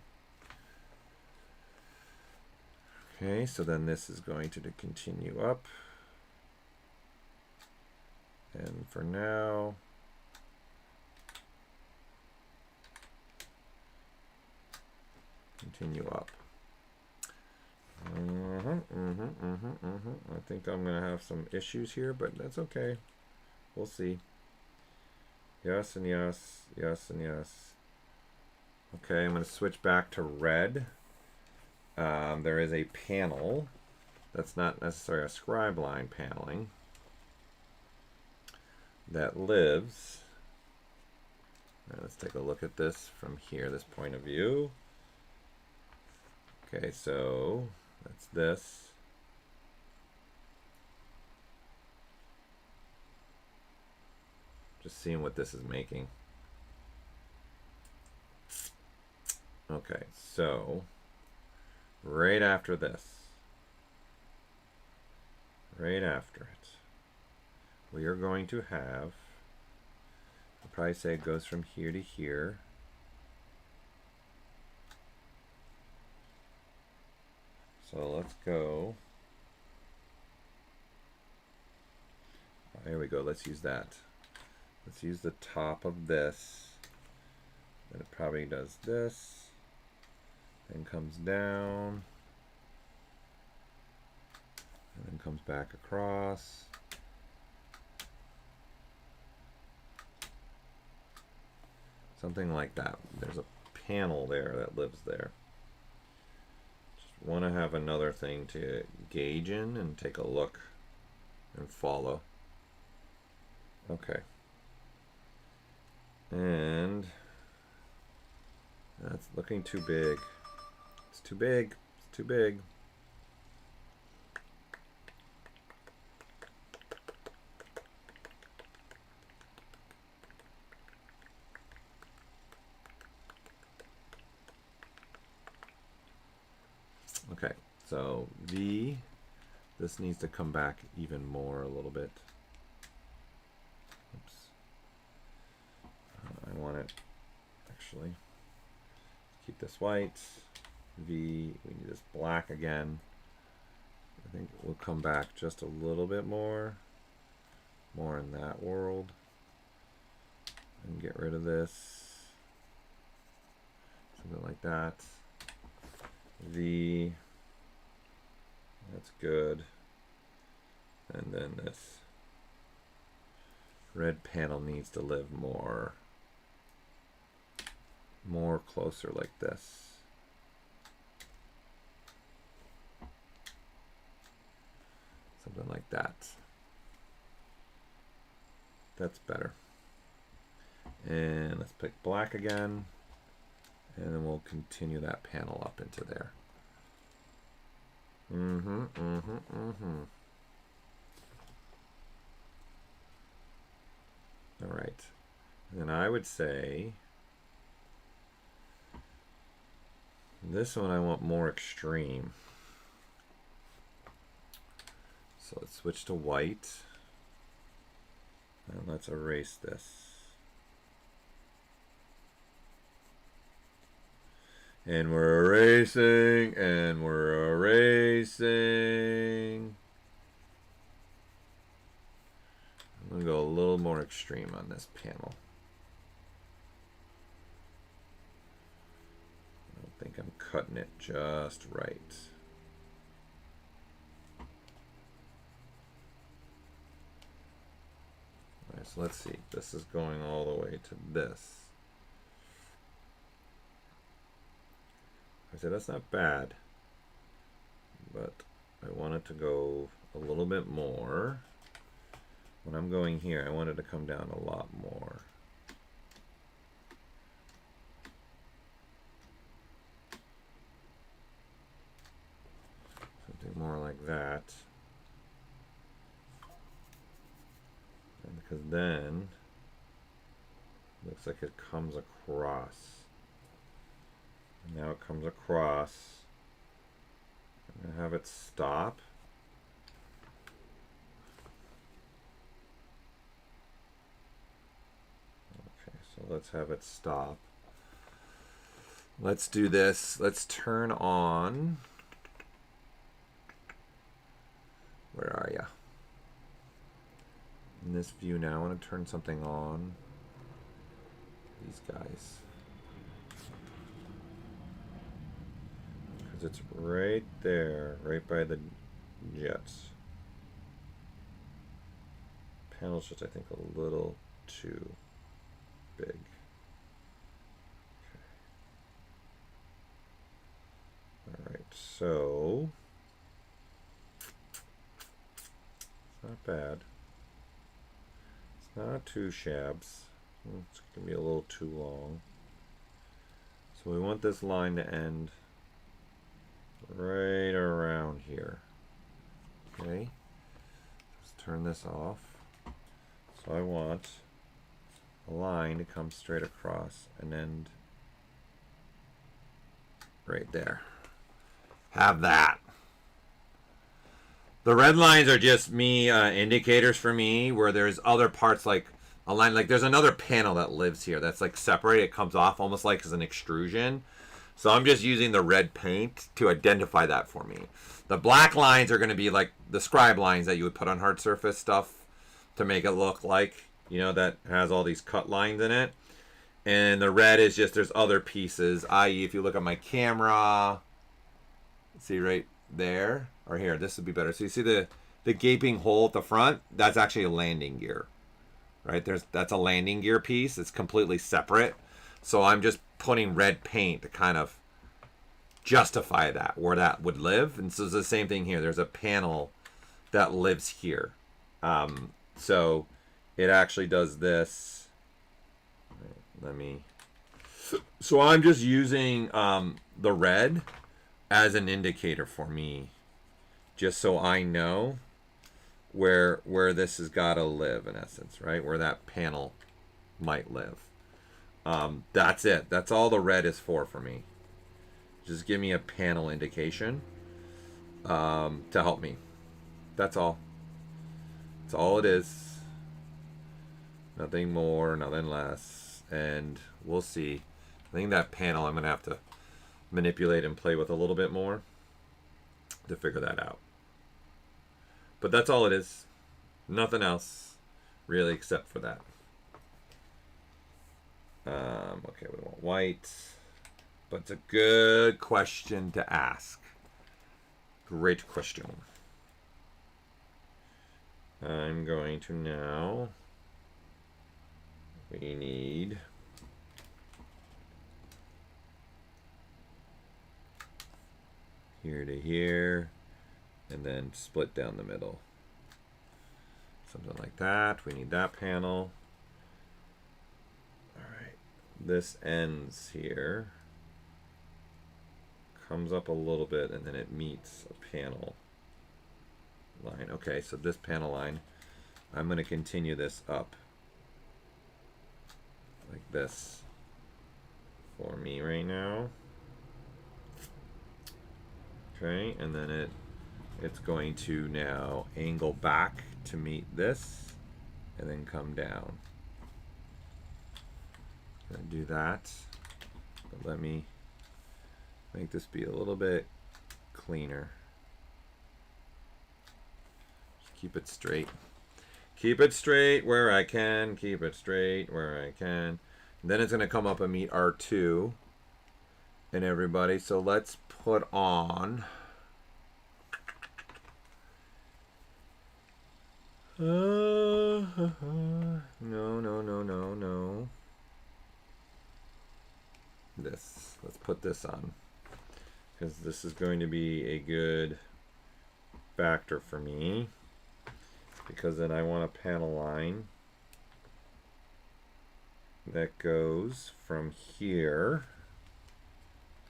Okay, so then this is going to continue up. And for now, continue up. I think I'm going to have some issues here, but that's okay. We'll see. Yes and yes, yes and yes. Okay, I'm going to switch back to red. There is a panel that's not necessarily a scribe line paneling that lives. Let's take a look at this from here, this point of view. Okay, so that's this. Just seeing what this is making. Okay, so right after this, right after it, we are going to have, I'll probably say it goes from here to here. So let's go. There we go. Let's use that. Let's use the top of this. Then it probably does this. Then comes down. And then comes back across. Something like that. There's a panel there that lives there. Just want to have another thing to gauge in and take a look and follow. Okay. And that's looking too big. It's too big. It's too big. Okay, so this needs to come back even more a little bit. Oops. I want it, actually, keep this white. We need this black again. I think we'll come back just a little bit more in that world. And get rid of this. Something like that. That's good. And then this red panel needs to live more closer like this. Something like that. That's better. And let's pick black again. And then we'll continue that panel up into there. All right. And then I would say this one I want more extreme. So let's switch to white. And let's erase this. And we're erasing, and we're erasing. I'm going to go a little more extreme on this panel. I don't think I'm cutting it just right. Right, so let's see. This is going all the way to this. I said that's not bad, but I want it to go a little bit more. When I'm going here, I want it to come down a lot more. Something more like that. And because then it looks like it comes across. And now it comes across. I'm going to have it stop. Okay, so let's have it stop. Let's do this. Let's turn on. Where are you? In this view now, I want to turn something on. These guys. Because it's right there, right by the jets. Panel's just, I think, a little too big. Okay. Alright, so it's not bad. It's not too shabs. It's going to be a little too long. So we want this line to end right around here. Okay. Let's turn this off. So I want a line to come straight across and end right there. Have that. The red lines are just me indicators for me where there's other parts like a line, like there's another panel that lives here that's like separated. It comes off almost like as an extrusion. So I'm just using the red paint to identify that for me. The black lines are going to be like the scribe lines that you would put on hard surface stuff to make it look like, you know, that has all these cut lines in it. And the red is just there's other pieces, i.e. if you look at my camera, see right there, or here, this would be better. So you see the gaping hole at the front? That's actually a landing gear, right? That's a landing gear piece. It's completely separate. So I'm just putting red paint to kind of justify that, where that would live. And so it's the same thing here. There's a panel that lives here. So it actually does this. Let me... So I'm just using the red as an indicator for me, just so I know where this has got to live, in essence, right? Where that panel might live. That's it. That's all the red is for me. Just give me a panel indication to help me. That's all. That's all it is. Nothing more, nothing less. And we'll see. I think that panel I'm going to have to manipulate and play with a little bit more to figure that out. But that's all it is. Nothing else really except for that. Okay, we want white. But it's a good question to ask. Great question. I'm going to now... We need... here to here, and then split down the middle. Something like that. We need that panel. Alright. This ends here. Comes up a little bit, and then it meets a panel line. Okay, so this panel line, I'm going to continue this up. Like this. For me right now. Okay, and then it's going to now angle back to meet this and then come down. Gonna do that, but let me make this be a little bit cleaner. Just keep it straight. Keep it straight where I can. Keep it straight where I can. And then it's gonna come up and meet R2 and everybody. So let's put on No, no, no, no, no. This. Let's put this on, because this is going to be a good factor for me, because then I want a panel line that goes from here.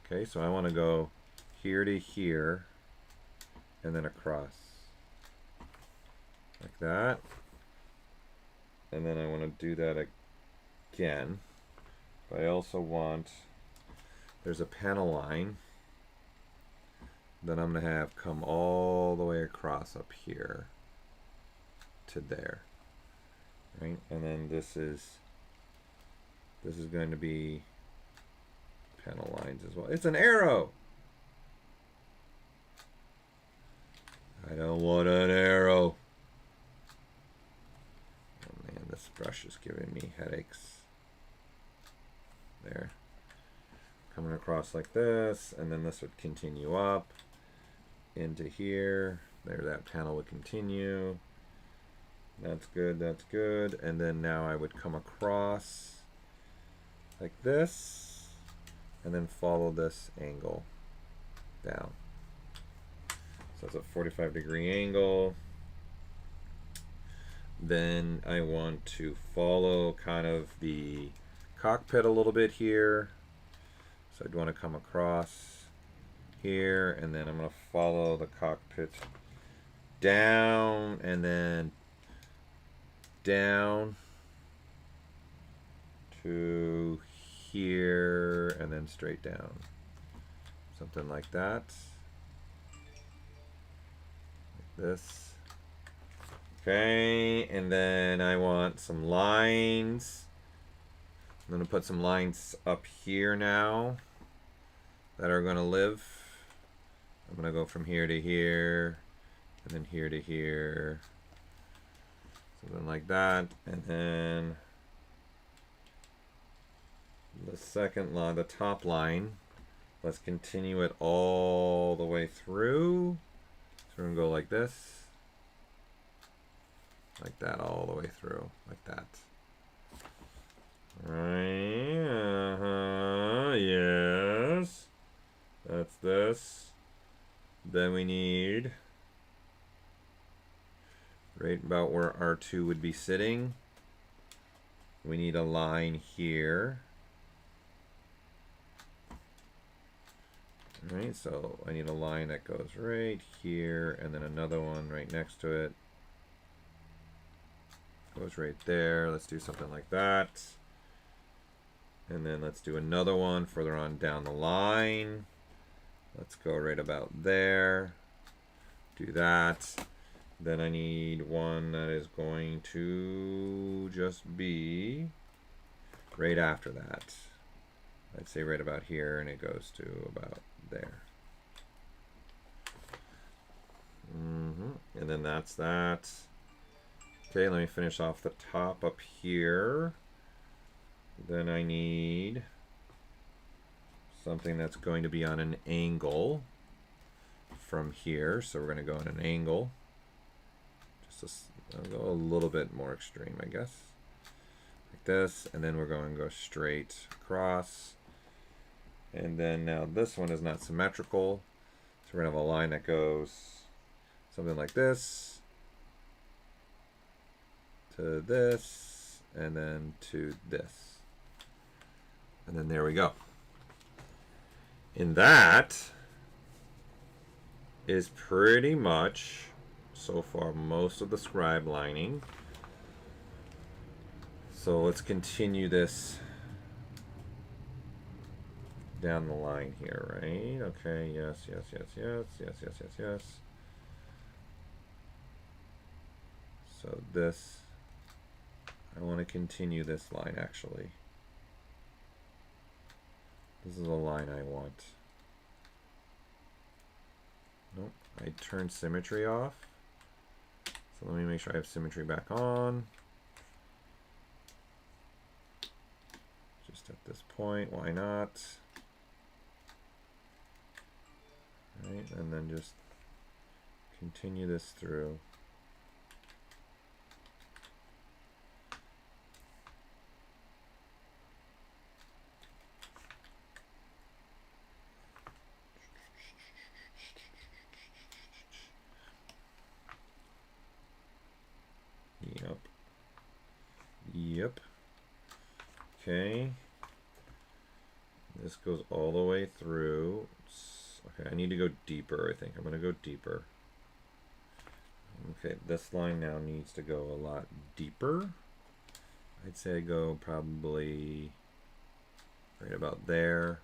Okay, so I want to go here to here and then across like that, and then I want to do that again, but I also want, there's a panel line that I'm going to have come all the way across up here to there, right? And then this is going to be panel lines as well. It's an arrow. I don't want an arrow. Oh man, this brush is giving me headaches. There. Coming across like this, and then this would continue up into here. There, that panel would continue. That's good, that's good. And then now I would come across like this, and then follow this angle down. So it's a 45-degree angle. Then I want to follow kind of the cockpit a little bit here. So I'd want to come across here, and then I'm going to follow the cockpit down, and then down to here, and then straight down. Something like that. Like this. Okay, and then I want some lines. I'm going to put some lines up here now that are going to live. I'm going to go from here to here, and then here to here. Something like that. And then the second line, the top line, let's continue it all the way through. So we're going to go like this. Like that, all the way through, like that. Right, yes. That's this. Then we need, right about where R2 would be sitting, we need a line here. Right, so I need a line that goes right here, and then another one right next to it. Goes right there. Let's do something like that. And then let's do another one further on down the line. Let's go right about there. Do that. Then I need one that is going to just be right after that. I'd say right about here, and it goes to about there. And then that's that. Okay, let me finish off the top up here. Then I need something that's going to be on an angle from here. So we're going to go on an angle. I'll go a little bit more extreme, I guess. Like this. And then we're going to go straight across. And then now this one is not symmetrical. So we're going to have a line that goes something like this. To this, and then to this. And then there we go. And that is pretty much, so far, most of the scribe lining. So let's continue this down the line here, right? Okay, yes, yes, yes, yes, yes, yes, yes, yes. So this, I want to continue this line actually. This is a line I want. Nope, I turned symmetry off. So let me make sure I have symmetry back on. Just at this point, why not? Right, and then just continue this through. Okay. This goes all the way through. Okay, I need to go deeper, I think. I'm going to go deeper. Okay, this line now needs to go a lot deeper. I'd say I go probably right about there.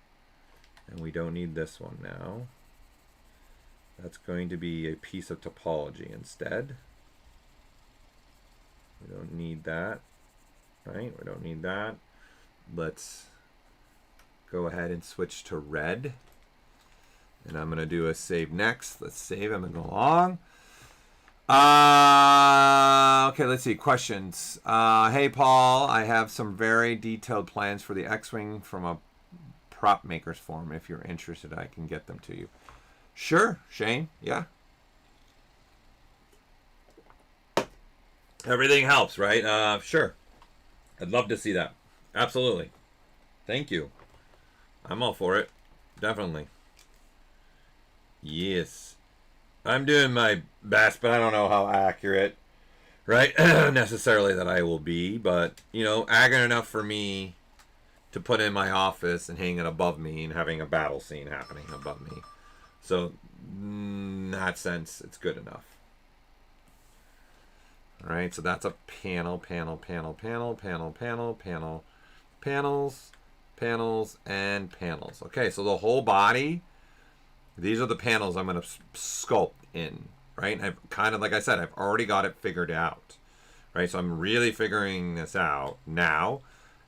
And we don't need this one now. That's going to be a piece of topology instead. We don't need that, right? We don't need that. Let's go ahead and switch to red. And I'm going to do a save next. Let's save them and go along. Okay, let's see. Questions. Hey, Paul, I have some very detailed plans for the X-Wing from a prop makers forum. If you're interested, I can get them to you. Sure, Shane. Yeah. Everything helps, right? Sure. I'd love to see that. Absolutely. Thank you. I'm all for it. Definitely. Yes. I'm doing my best, but I don't know how accurate, right? necessarily that I will be, but, you know, accurate enough for me to put in my office and hang it above me and having a battle scene happening above me. So, in that sense, it's good enough. All right, so that's a panel, panels, and panels. Okay, so the whole body, these are the panels I'm going to sculpt in, right? And I've kind of, like I said, I've already got it figured out, right? So I'm really figuring this out now.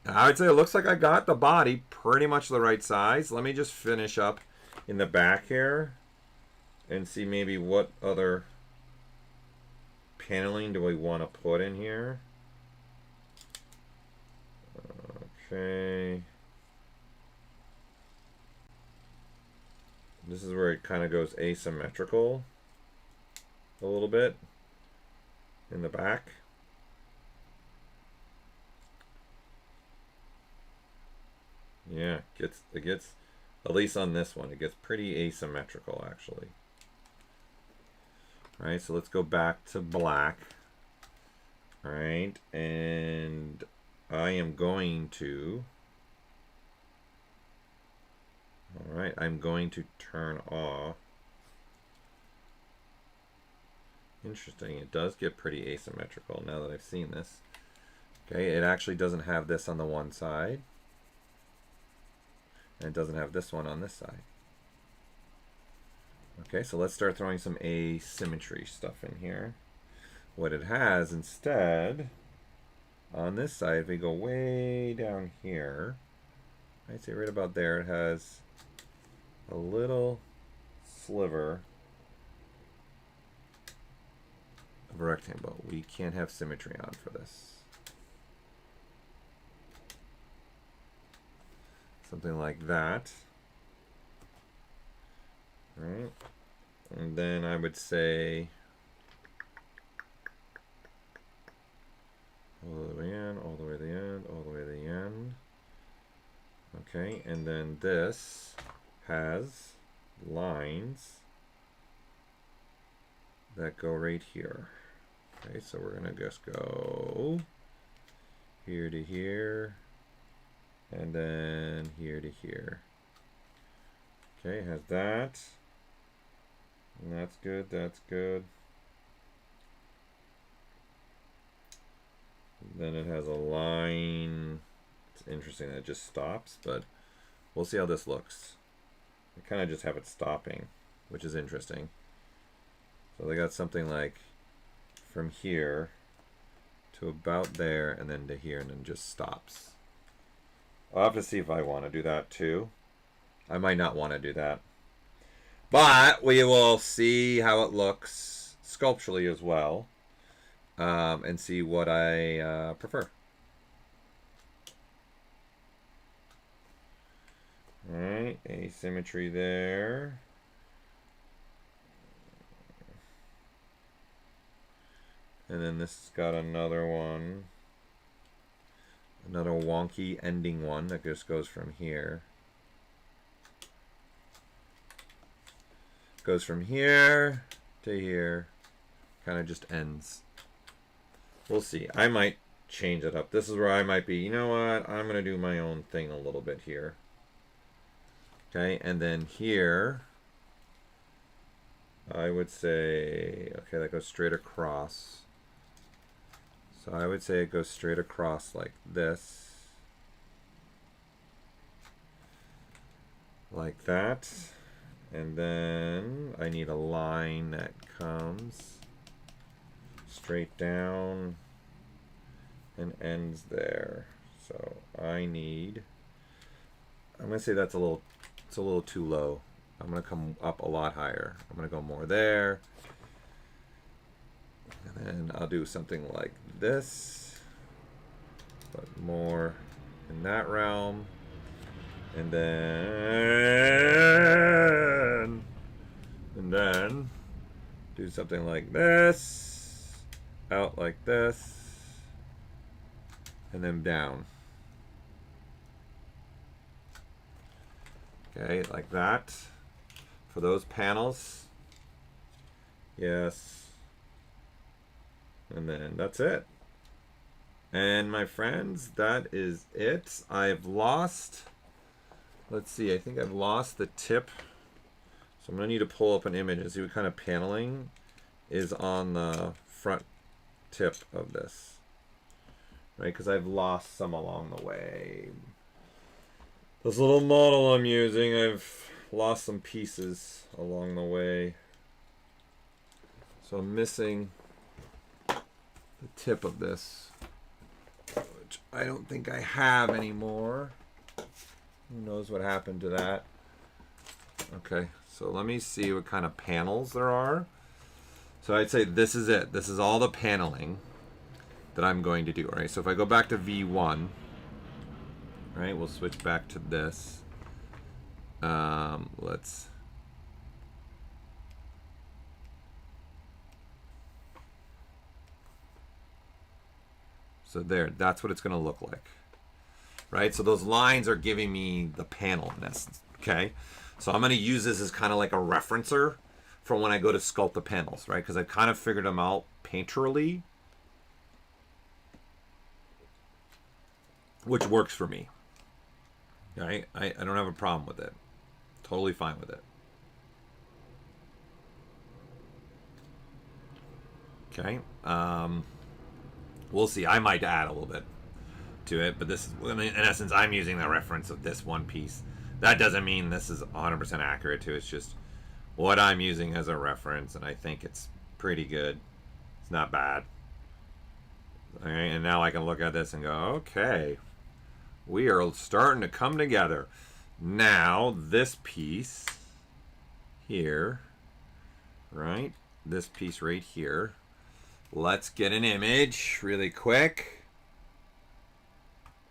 And I would say it looks like I got the body pretty much the right size. Let me just finish up in the back here and see maybe what other paneling do we want to put in here. Okay. This is where it kind of goes asymmetrical a little bit in the back. Yeah, it gets at least on this one, it gets pretty asymmetrical actually. All right, so let's go back to black. All right, and I am going to, all right, I'm going to turn off. Interesting, it does get pretty asymmetrical now that I've seen this. Okay, it actually doesn't have this on the one side. And it doesn't have this one on this side. Okay, so let's start throwing some asymmetry stuff in here. What it has instead, on this side, if we go way down here, I'd say right about there, it has a little sliver of a rectangle. We can't have symmetry on for this. Something like that. All right. And then I would say all the way in, all the way to the end, all the way to the end. Okay, and then this has lines that go right here. Okay, so we're gonna just go here to here, and then here to here. Okay, it has that. And that's good, that's good. Then it has a line. It's interesting that it just stops, but we'll see how this looks. I kind of just have it stopping, which is interesting. So they got something like from here to about there, and then to here, and then just stops. I'll have to see if I want to do that too. I might not want to do that. But we will see how it looks sculpturally as well, and see what I prefer. All right, asymmetry there. And then this has got another one. Another wonky ending one that just goes from here. Goes from here to here. Kind of just ends. We'll see. I might change it up. This is where I might be, you know what, I'm going to do my own thing a little bit here. Okay, and then here, I would say, okay, that goes straight across. So I would say it goes straight across like this. Like that. And then I need a line that comes straight down and ends there. So I'm gonna say it's a little too low. I'm gonna come up a lot higher. I'm gonna go more there. And then I'll do something like this, but more in that realm. And then do something like this, out like this, and then down. Okay, like that. For those panels. Yes. And then that's it. And my friends, that is it. I've lost, let's see, I think I've lost the tip. So I'm going to need to pull up an image and see what kind of paneling is on the front tip of this. Right, because I've lost some along the way. This little model I'm using, I've lost some pieces along the way. So I'm missing the tip of this, which I don't think I have anymore. Who knows what happened to that? Okay, so let me see what kind of panels there are. So I'd say this is it. This is all the paneling that I'm going to do, right? So if I go back to V1, right, we'll switch back to this. Let's so there, that's what it's going to look like, right? So those lines are giving me the panel in essence, okay? So I'm going to use this as kind of like a referencer for when I go to sculpt the panels, right? Because I kind of figured them out painterly, which works for me, right? I don't have a problem with it. Totally fine with it. Okay. We'll see. I might add a little bit to it, but this is, I mean, in essence, I'm using the reference of this one piece. That doesn't mean this is 100% accurate to it. It's just what I'm using as a reference, and I think it's pretty good. It's not bad. All right, and now I can look at this and go, okay, we are starting to come together. Now, this piece here, right? This piece right here. Let's get an image really quick.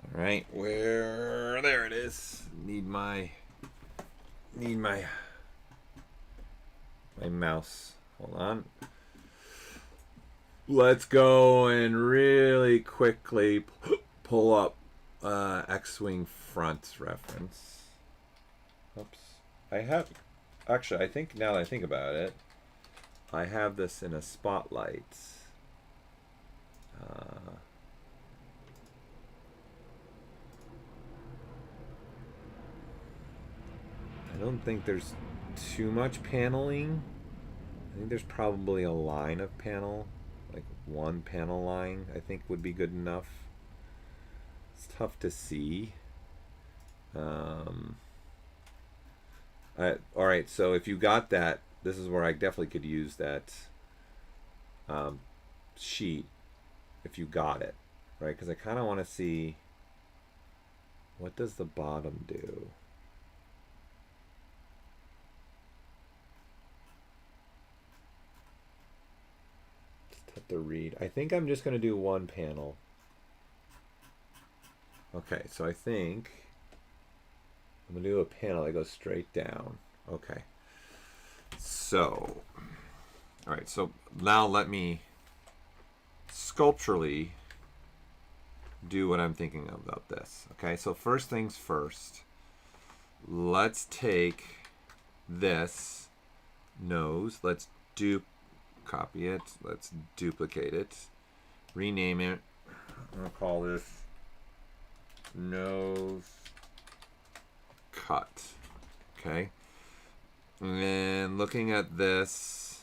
All right, there it is. Need my mouse. Hold on. Let's go and really quickly pull up X-Wing front reference. Oops. Actually, I think now that I think about it, I have this in a spotlight. I don't think there's too much paneling. I think there's probably a line of panel, like one panel line, I think would be good enough. It's tough to see. Alright, so if you got that, this is where I definitely could use that sheet if you got it, right? Because I kind of want to see, what does the bottom do? Just have to read. I think I'm just going to do one panel. Okay, so I think I'm going to do a panel that goes straight down. Okay. So, all right, so now let me sculpturally do what I'm thinking about this. Okay, so first things first, let's take this nose, let's copy it, let's duplicate it, rename it. I'm going to call this nose cut. Okay. And then looking at this,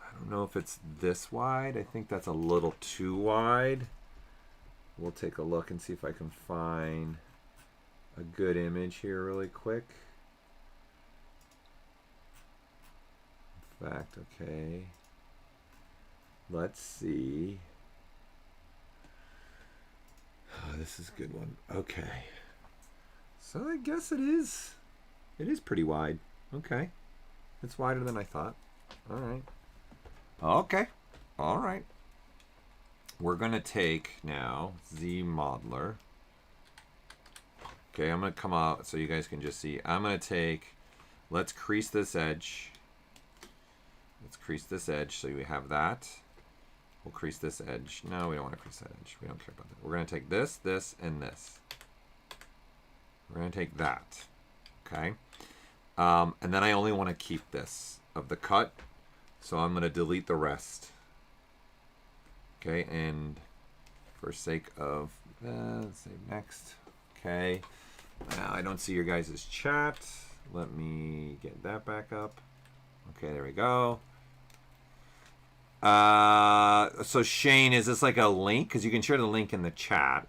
I don't know if it's this wide. I think that's a little too wide. We'll take a look and see if I can find a good image here really quick. In fact, okay. Let's see. Oh, this is a good one. Okay. So I guess it is pretty wide. Okay. It's wider than I thought. All right. Okay. All right. We're going to take now ZModeler. Okay, I'm going to come out so you guys can just see. I'm going to take, let's crease this edge. Let's crease this edge so we have that. We'll crease this edge. No, we don't want to crease that edge. We don't care about that. We're going to take this, this, and this. We're going to take that. Okay. And then I only want to keep this of the cut. So I'm going to delete the rest. Okay, and for sake of, let's say next. Okay. Now I don't see your guys' chat. Let me get that back up. Okay, there we go. So Shane, is this like a link? Because you can share the link in the chat.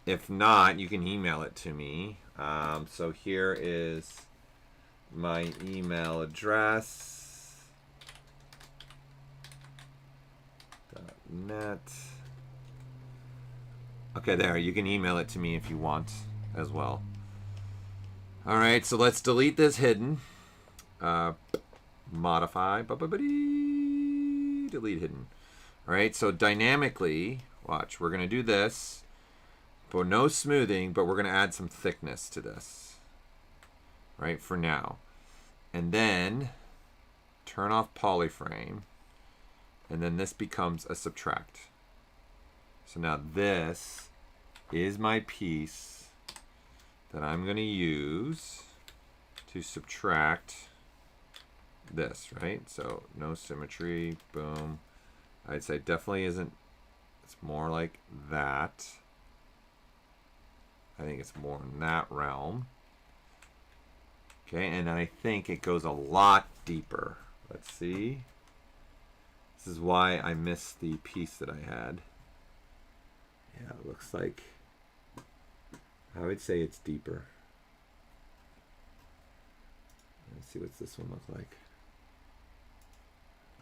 If not, you can email it to me. So here is my email address. .net. Okay, there. You can email it to me if you want as well. All right, so let's delete this hidden. Modify. Delete hidden. All right, so dynamically, watch. We're going to do this. But no smoothing, but we're going to add some thickness to this. Right, for now. And then turn off polyframe. And then this becomes a subtract. So now this is my piece that I'm going to use to subtract this, right? So no symmetry, boom. I'd say definitely isn't, it's more like that. I think it's more in that realm. Okay, and then I think it goes a lot deeper. Let's see. This is why I missed the piece that I had. Yeah, it looks like, I would say it's deeper. Let's see what's this one look like.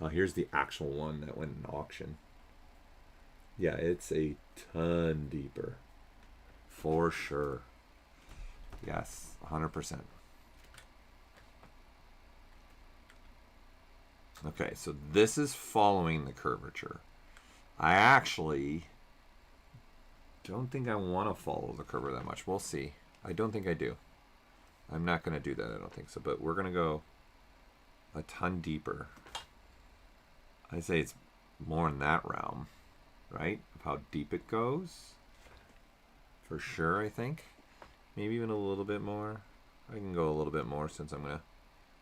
Oh, here's the actual one that went in auction. Yeah, it's a ton deeper. For sure. Yes, 100%. Okay, so this is following the curvature. I actually don't think I want to follow the curve that much. We'll see. I don't think I do. I'm not going to do that. I don't think so. But we're going to go a ton deeper. I'd say it's more in that realm, right? Of how deep it goes. For sure, I think. Maybe even a little bit more. I can go a little bit more since I'm going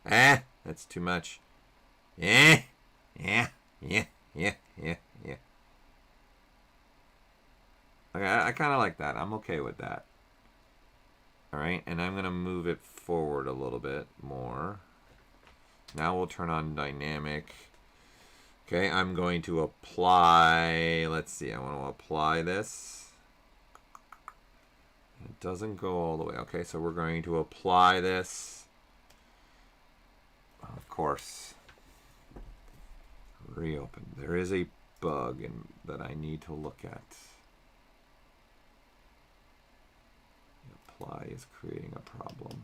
to... that's too much. Yeah. Okay, I kind of like that. I'm okay with that. All right, and I'm going to move it forward a little bit more. Now we'll turn on dynamic. Okay, I'm going to apply, let's see, I want to apply this. It doesn't go all the way. Okay, so we're going to apply this. Of course. Reopen. There is a bug that I need to look at. Apply is creating a problem.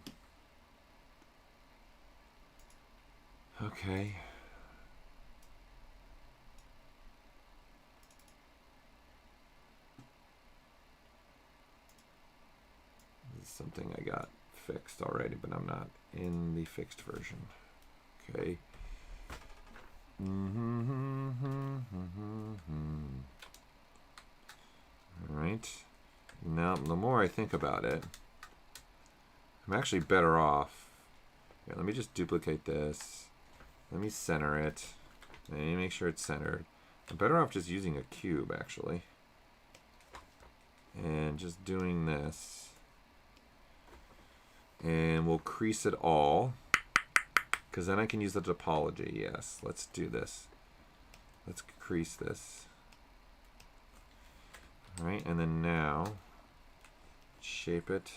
Okay. This is something I got fixed already, but I'm not in the fixed version. Okay. All right. Now, the more I think about it, I'm actually better off. Here, let me just duplicate this. Let me center it. Let me make sure it's centered. I'm better off just using a cube, actually. and just doing this. And we'll crease it all, because then I can use the topology. Yes, let's do this. Let's crease this. All right, and then now shape it.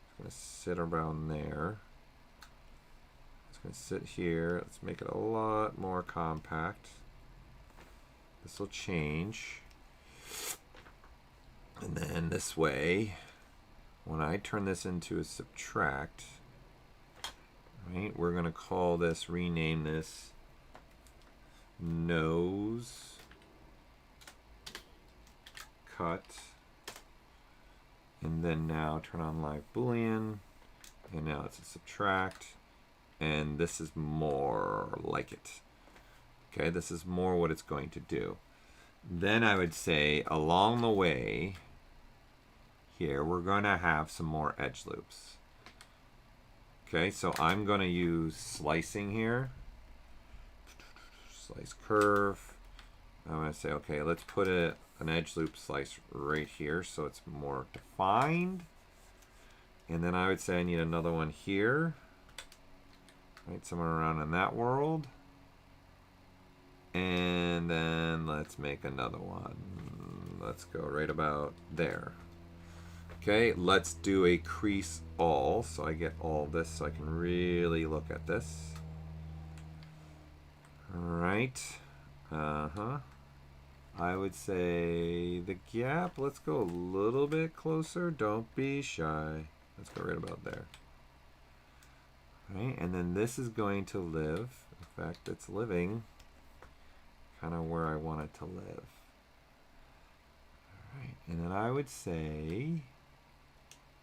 It's going to sit around there. It's going to sit here. Let's make it a lot more compact. This will change. And then this way, when I turn this into a subtract, right, we're going to call this, rename this nose cut. And then now turn on live boolean, and now it's a subtract, and this is more like it. Okay, this is more what it's going to do. Then I would say along the way here, we're going to have some more edge loops. Okay, so I'm going to use slicing here. Slice curve. I'm going to say, okay, let's put an edge loop slice right here so it's more defined. And then I would say I need another one here. Right, somewhere around in that world. And then let's make another one. Let's go right about there. Okay, let's do a crease all, so I get all this so I can really look at this. All right. I would say the gap, let's go a little bit closer. Don't be shy. Let's go right about there. All right, and then this is going to live. In fact, it's living kind of where I want it to live. All right, and then I would say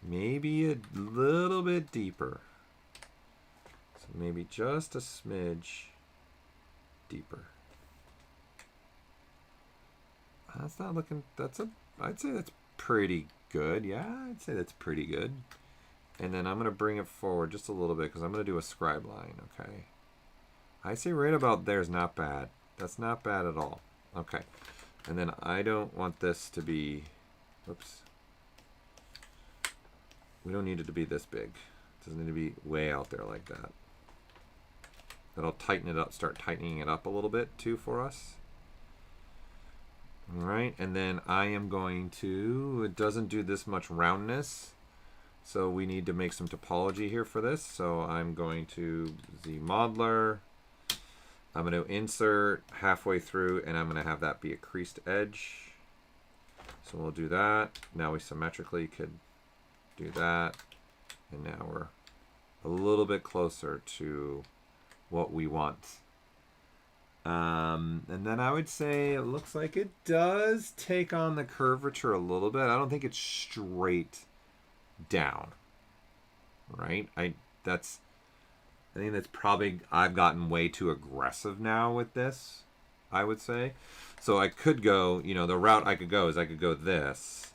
maybe a little bit deeper. So maybe just a smidge deeper. That's not looking, I'd say that's pretty good. Yeah, I'd say that's pretty good. And then I'm going to bring it forward just a little bit because I'm going to do a scribe line, okay? I say right about there is not bad. That's not bad at all. Okay. And then I don't want this to be, oops. We don't need it to be this big. It doesn't need to be way out there like that. That'll tighten it up, start tightening it up a little bit too for us. All right, and then I am going to, it doesn't do this much roundness, so we need to make some topology here for this. So I'm going to Z modeler. I'm going to insert halfway through, and I'm going to have that be a creased edge. So we'll do that. Now we symmetrically could do that, and now we're a little bit closer to what we want. And then I would say it looks like it does take on the curvature a little bit. I don't think it's straight down, right? I think that's probably, I've gotten way too aggressive now with this, I would say. So I could go, you know, the route I could go is I could go this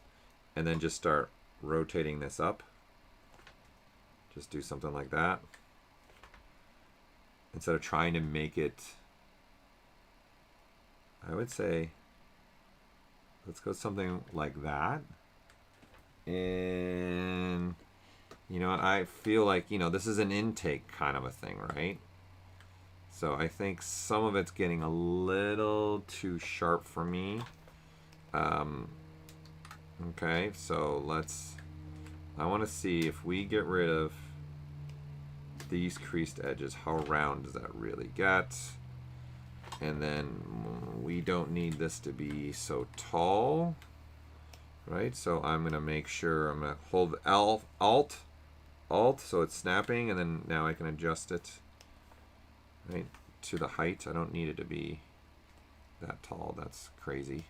and then just start rotating this up. Just do something like that. Instead of trying to make it, I would say, let's go something like that. And, you know, I feel like, you know, this is an intake kind of a thing, right? So I think some of it's getting a little too sharp for me. Okay, so I want to see if we get rid of these creased edges, how round does that really get? And then we don't need this to be so tall, right? So I'm going to make sure I'm going to hold Alt, so it's snapping, and then now I can adjust it, right, to the height. I don't need it to be that tall. That's crazy.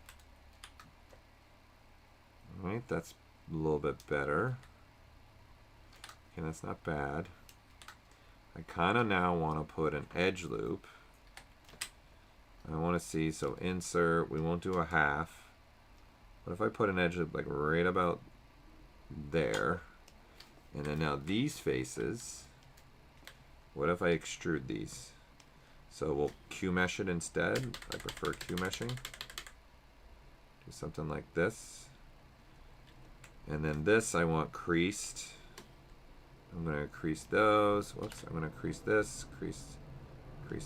All right, that's a little bit better. Okay, that's not bad. I kind of now want to put an edge loop. I want to see, so insert, we won't do a half. What if I put an edge loop like right about there? And then now these faces, what if I extrude these? So we'll Q mesh it instead. I prefer Q meshing. Do something like this. And then this I want creased. I'm going to crease those. Whoops, I'm going to crease this, crease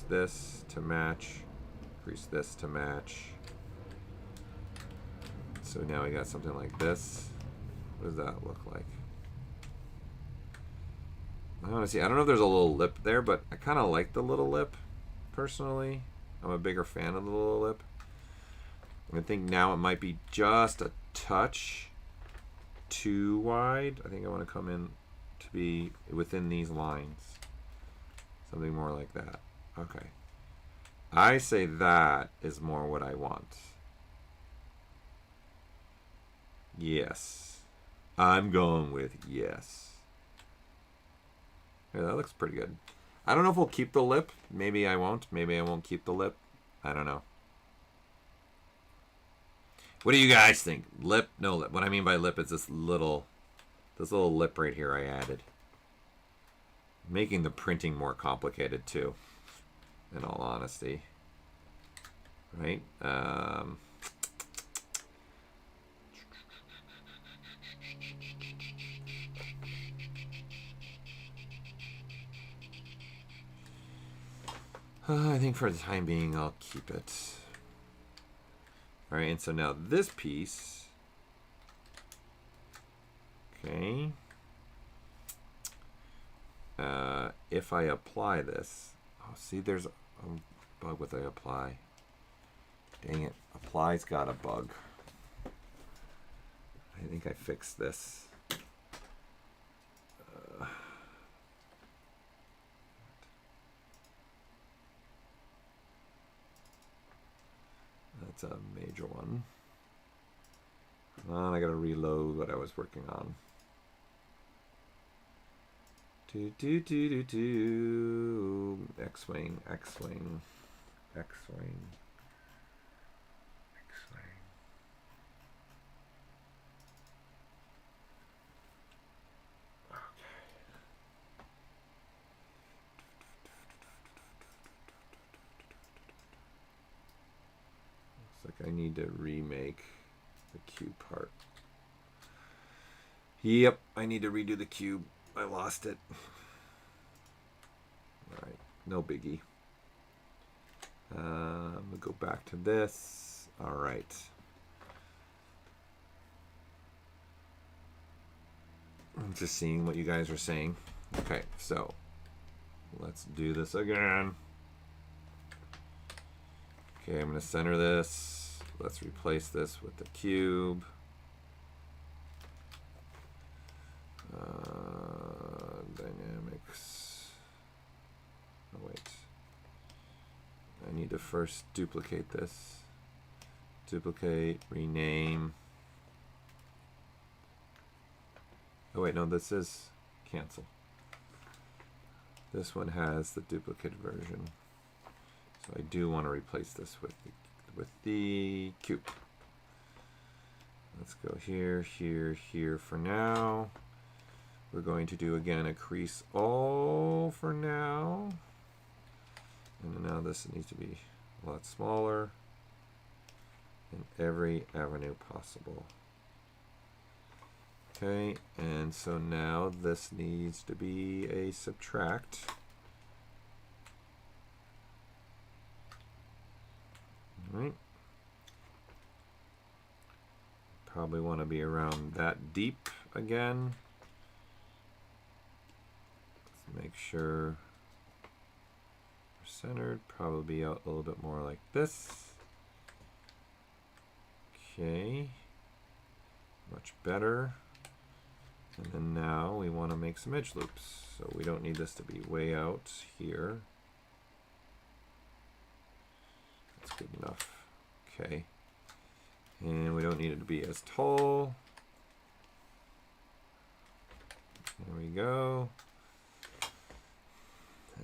this to match, crease this to match. So now we got something like this. What does that look like? I want to see. I don't know if there's a little lip there, but I kind of like the little lip, personally. I'm a bigger fan of the little lip. I think now it might be just a touch too wide. I think I want to come in to be within these lines. Something more like that. Okay. I say that is more what I want. Yes. I'm going with yes. Yeah, that looks pretty good. I don't know if we'll keep the lip. Maybe I won't. Maybe I won't keep the lip. I don't know. What do you guys think? Lip? No lip. What I mean by lip is this little lip right here I added. Making the printing more complicated too, in all honesty. Right? I think for the time being, I'll keep it. All right, and so now this piece, okay. If I apply this, oh, see, there's a bug with I apply. Dang it, apply's got a bug. I think I fixed this. That's a major one. I gotta reload what I was working on. X-wing, X-wing, X-wing, X-wing. Okay. Looks like I need to remake the cube part. Yep, I need to redo the cube. I lost it. Alright, no biggie. We'll go back to this. Alright. I'm just seeing what you guys are saying. Okay, so let's do this again. Okay, I'm going to center this. Let's replace this with the cube. Dynamics. Oh, wait. I need to first duplicate this. Duplicate, rename. Oh, wait, no, this is cancel. This one has the duplicate version. So I do want to replace this with the cube. Let's go here, here, here for now. We're going to do again a crease all for now. And now this needs to be a lot smaller in every avenue possible. Okay, and so now this needs to be a subtract. All right. Probably want to be around that deep again. Let's make sure we're centered. Probably out a little bit more like this. Okay. Much better. And then now we want to make some edge loops. So we don't need this to be way out here. That's good enough. Okay. And we don't need it to be as tall. There we go.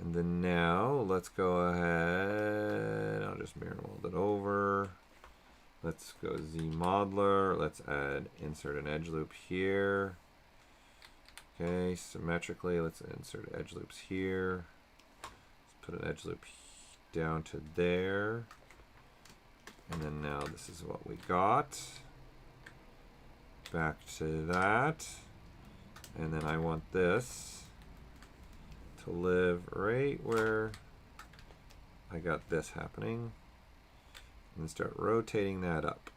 And then now let's go ahead. I'll just mirror mold it over. Let's go Z modeler. Let's add insert an edge loop here. Okay, symmetrically, let's insert edge loops here. Let's put an edge loop down to there. And then now this is what we got. back to that. And then I want this to live right where I got this happening. And start rotating that up.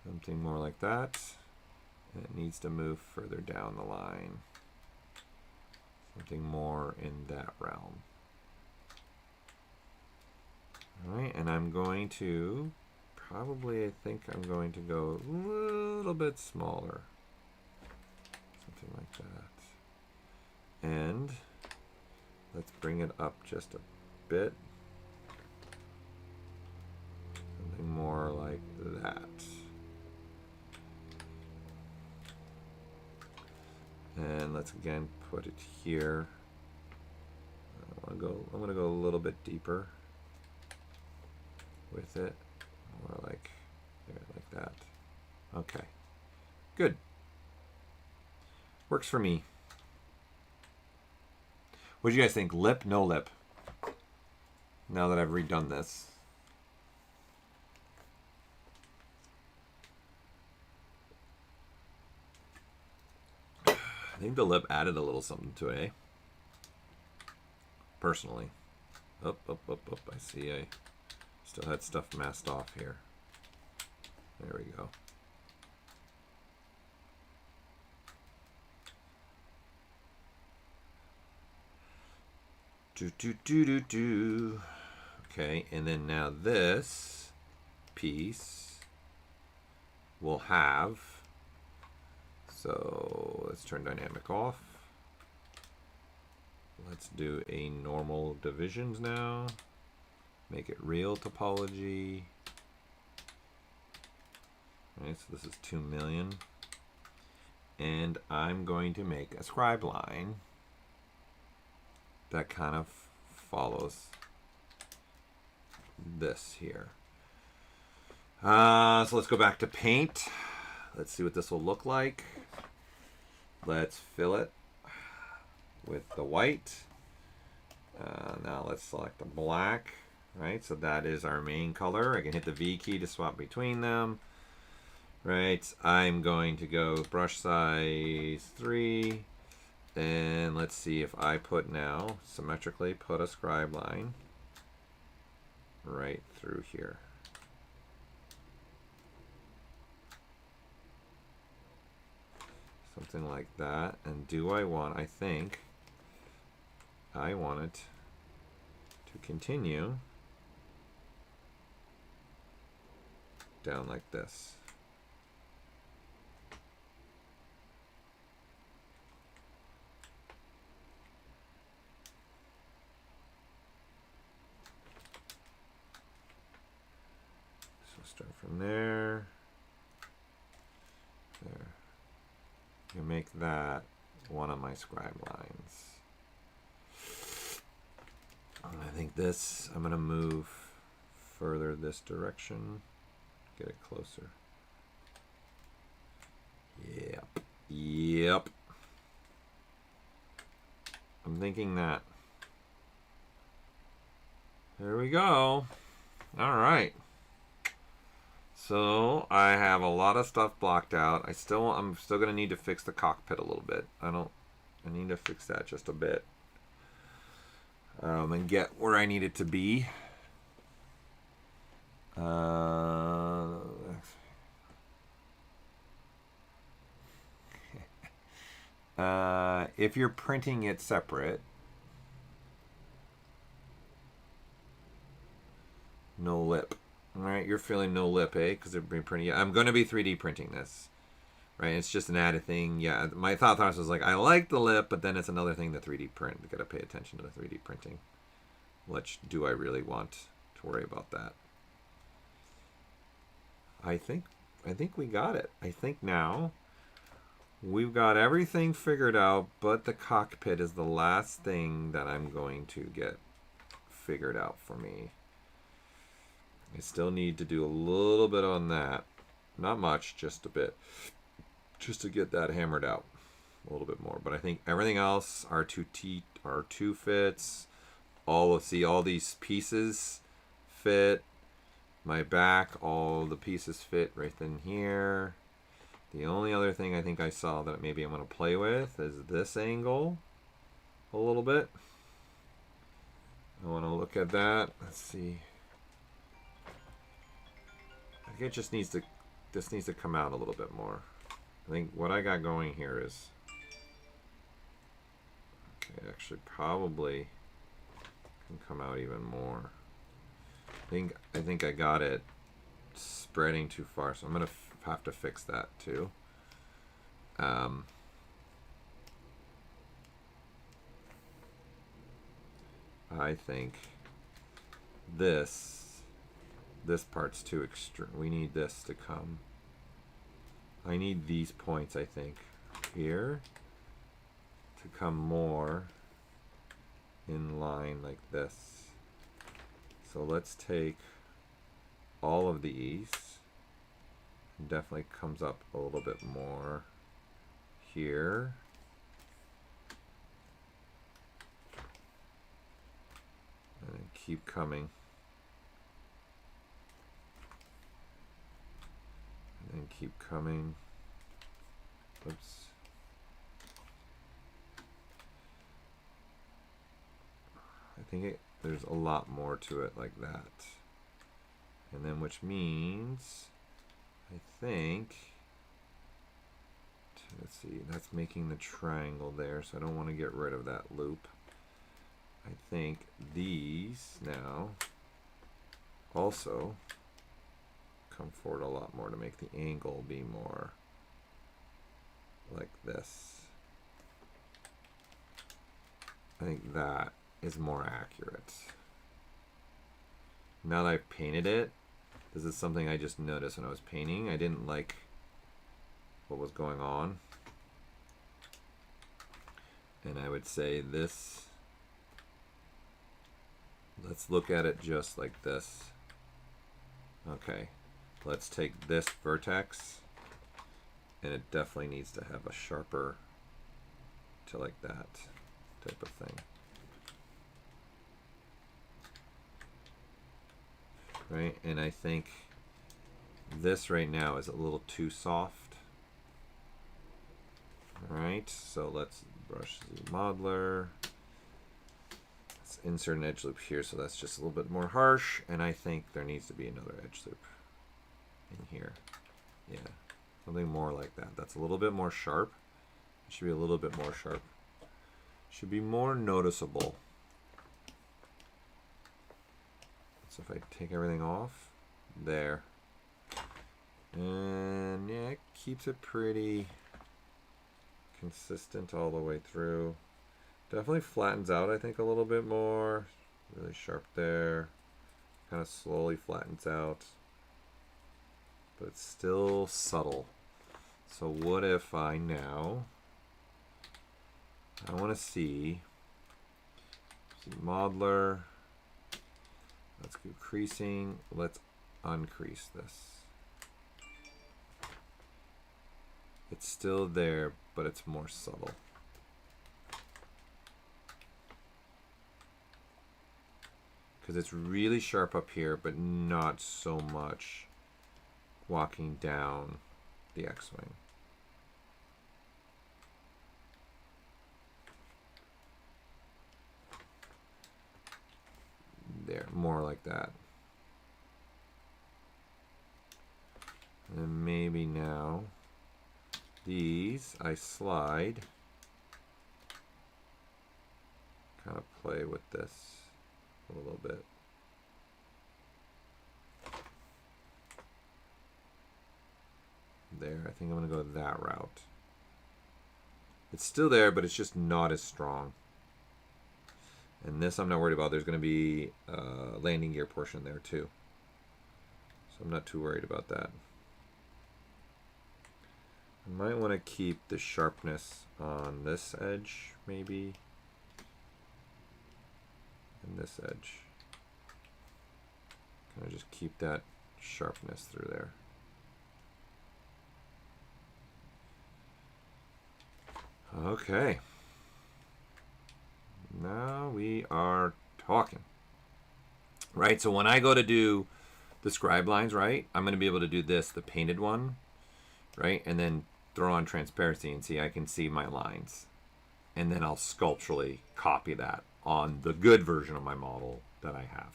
Something more like that. And it needs to move further down the line. Something more in that realm. Alright, and I'm going to probably, I think I'm going to go a little bit smaller. Something like that. And let's bring it up just a bit. Something more like that. And let's again put it here. I'm gonna go a little bit deeper with it. More like there, like that. Okay. Good. Works for me. What do you guys think? Lip, no lip? Now that I've redone this. I think the lip added a little something to it, eh? Personally. Up. I see I still had stuff masked off here. There we go. Do. Okay, and then now this piece will have, so let's turn dynamic off. Let's do a normal divisions now. Make it real topology. Alright, so this is 2 million. And I'm going to make a scribe line that kind of follows this here. So let's go back to paint. Let's see what this will look like. Let's fill it with the white. Now let's select the black, right? So that is our main color. I can hit the V key to swap between them, right? I'm going to go brush size 3. And let's see if I put now, symmetrically put a scribe line right through here. Something like that. And do I want, I think, I want it to continue down like this. Start from there. There. You make that one of my scribe lines. And I think this, I'm going to move further this direction. Get it closer. Yep. I'm thinking that. There we go. All right. So I have a lot of stuff blocked out. I'm still gonna need to fix the cockpit a little bit. I need to fix that just a bit. And get where I need it to be. If you're printing it separate, no lip. All right, you're feeling no lip, eh? Because they're being printing. Yeah, I'm going to be 3D printing this, right? It's just an added thing. Yeah, my thought process was like, I like the lip, but then it's another thing to 3D print. You got to pay attention to the 3D printing. Which do I really want to worry about that? I think we got it. I think now we've got everything figured out, but the cockpit is the last thing that I'm going to get figured out for me. I still need to do a little bit on that. Not much, just a bit. Just to get that hammered out a little bit more. But I think everything else, R2 fits. All these pieces fit. my back, all the pieces fit right in here. The only other thing I think I saw that maybe I'm going to play with is this angle a little bit. I want to look at that. Let's see. I think it just needs to, this needs to come out a little bit more. I think what I got going here is, okay, actually probably can come out even more. I think I got it spreading too far, so I'm gonna have to fix that too. I think this part's too extreme. We need this to come. I need these points, I think, here to come more in line like this. So let's take all of these. It definitely comes up a little bit more here. And then keep coming. And then keep coming. Oops. I think there's a lot more to it like that. And then which means, I think, let's see, that's making the triangle there, so I don't want to get rid of that loop. I think these now also come forward a lot more to make the angle be more like this. I think that is more accurate. Now that I've painted it, this is something I just noticed when I was painting. I didn't like what was going on. And I would say this, let's look at it just like this. Okay, let's take this vertex, and it definitely needs to have a sharper to like that type of thing. Right, and I think this right now is a little too soft. Alright, so let's brush the modeler. Let's insert an edge loop here, so that's just a little bit more harsh, and I think there needs to be another edge loop in here. Yeah, something more like that. That's a little bit more sharp. It should be a little bit more sharp. Should be more noticeable. So if I take everything off, there. And yeah, it keeps it pretty consistent all the way through. Definitely flattens out, I think, a little bit more. Really sharp there. Kind of slowly flattens out. But it's still subtle. So what if I now, I want to see modeler. Let's go creasing. Let's uncrease this. It's still there, but it's more subtle. Because it's really sharp up here, but not so much walking down the X-wing. There, more like that. And maybe now these I slide, kind of play with this a little bit. There, I think I'm going to go that route. It's still there, but it's just not as strong. And this I'm not worried about. There's going to be a landing gear portion there too. So I'm not too worried about that. I might want to keep the sharpness on this edge, maybe. And this edge. Kind of just keep that sharpness through there. Okay. Now we are talking. Right, so when I go to do the scribe lines, right? I'm going to be able to do this, the painted one, right? And then throw on transparency and see, I can see my lines. And then I'll sculpturally copy that on the good version of my model that I have.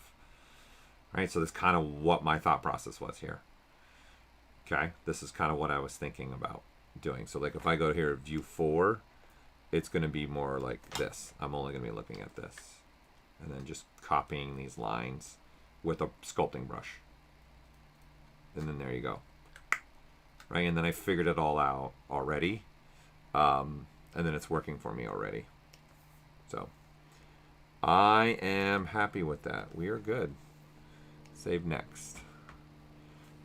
Right? So that's kind of what my thought process was here. Okay? This is kind of what I was thinking about doing. So like if I go here to view 4, it's going to be more like this. I'm only going to be looking at this. And then just copying these lines with a sculpting brush. And then there you go. Right? And then I figured it all out already. And then it's working for me already. So I am happy with that. We are good. Save next.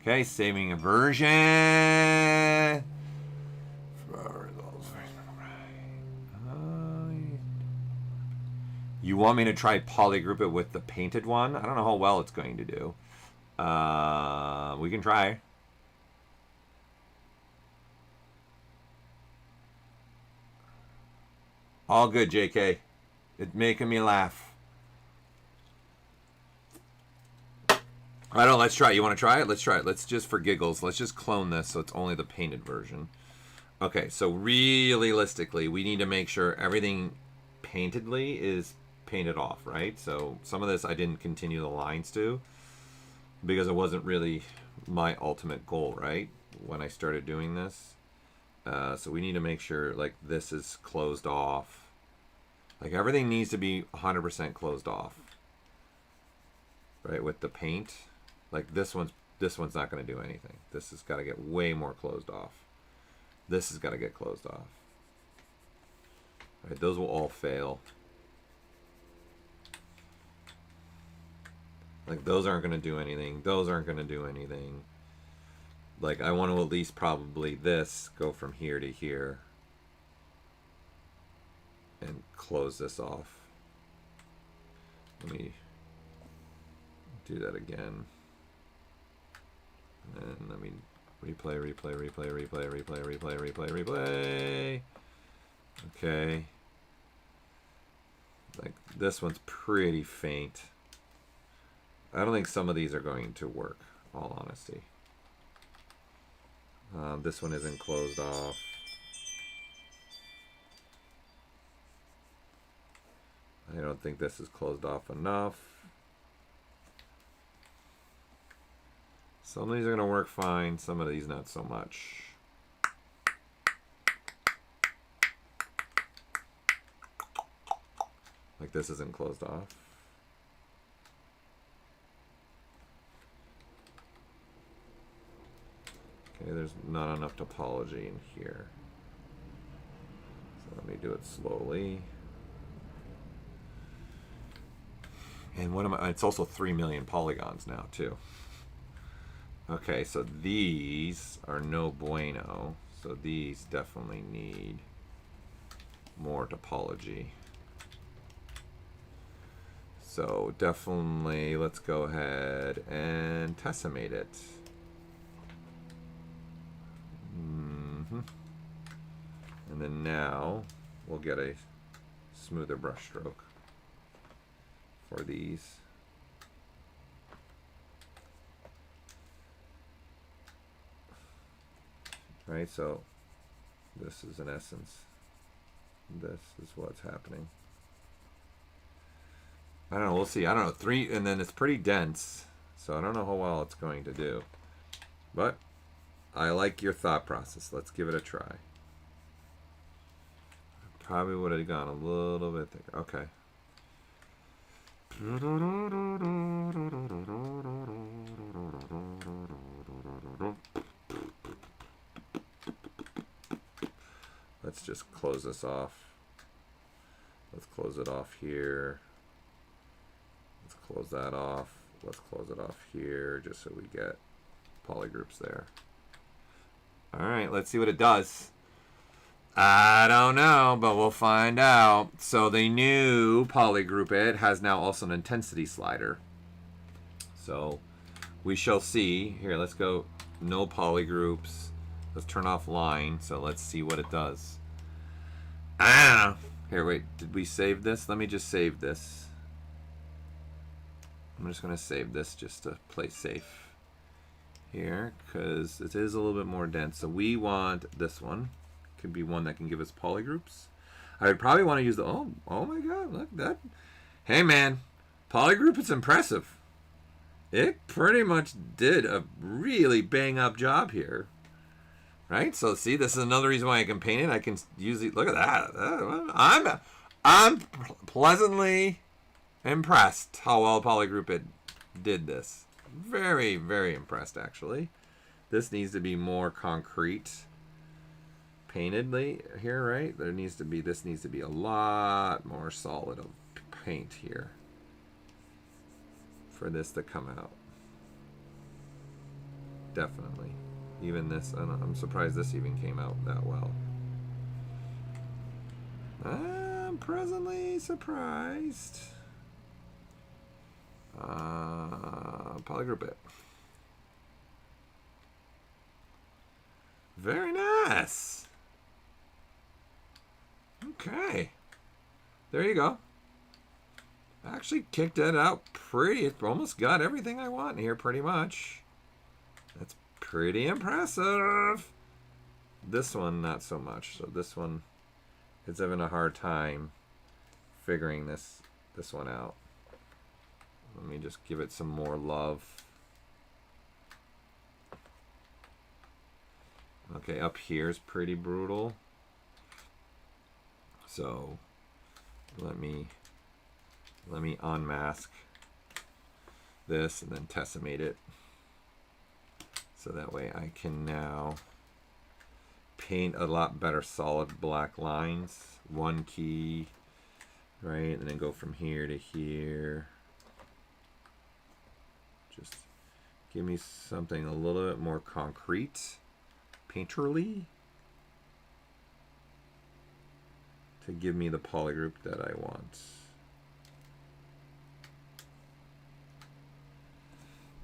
Okay, saving a version. You want me to try polygroup it with the painted one? I don't know how well it's going to do. We can try. All good, JK. It's making me laugh. I don't. Let's try it. You want to try it? Let's try it. Let's just, for giggles, let's just clone this so it's only the painted version. Okay, so realistically, we need to make sure everything paintedly is painted off, right? So some of this I didn't continue the lines to because it wasn't really my ultimate goal, right? When I started doing this. So we need to make sure like this is closed off. Like everything needs to be 100% closed off, right? With the paint, like this one's not going to do anything. This has got to get way more closed off. This has got to get closed off. All right, those will all fail. Like those aren't going to do anything. Those aren't going to do anything. Like I want to at least probably this go from here to here. And close this off. Let me do that again. And let me replay. Okay. Like this one's pretty faint. I don't think some of these are going to work, all honesty. This one isn't closed off. I don't think this is closed off enough. Some of these are going to work fine, some of these not so much. Like this isn't closed off. Okay, there's not enough topology in here. So let me do it slowly. And what am I? It's also 3 million polygons now too. Okay, so these are no bueno. So these definitely need more topology. So definitely let's go ahead and tessimate it. And then now we'll get a smoother brush stroke for these. Right, so this is in essence, this is what's happening. I don't know, we'll see. I don't know, 3, and then it's pretty dense, so I don't know how well it's going to do. But I like your thought process. Let's give it a try. Probably would have gone a little bit thicker. Okay. Let's just close this off. Let's close it off here. Let's close that off. Let's close it off here just so we get polygroups there. All right, let's see what it does. I don't know, but we'll find out. So the new polygroup it has now also an intensity slider. So we shall see. Here, let's go no polygroups. Let's turn off line. So let's see what it does. I don't know. Here, wait. Did we save this? Let me just save this. I'm just going to save this just to play safe. here because it is a little bit more dense. So we want this one. Could be one that can give us polygroups. I would probably want to use the, oh my god, look that. Hey man, polygroup is impressive. It pretty much did a really bang up job here. Right? So see, this is another reason why I can paint it. I can use it. Look at that. I'm pleasantly impressed how well polygroup it did this. Very, very impressed actually. This needs to be more concrete paintedly here, right? This needs to be a lot more solid of paint here for this to come out. Definitely. Even this, I'm surprised this even came out that well. I'm presently surprised. Polygroup it. Very nice. Okay. There you go. Actually kicked it out pretty. It almost got everything I want here pretty much. That's pretty impressive. This one, not so much. So this one, it's having a hard time figuring this one out. Let me just give it some more love. Okay, up here is pretty brutal. So let me unmask this and then tessimate it. So that way I can now paint a lot better solid black lines. One key, right? And then go from here to here. Just give me something a little bit more concrete, painterly, to give me the polygroup that I want.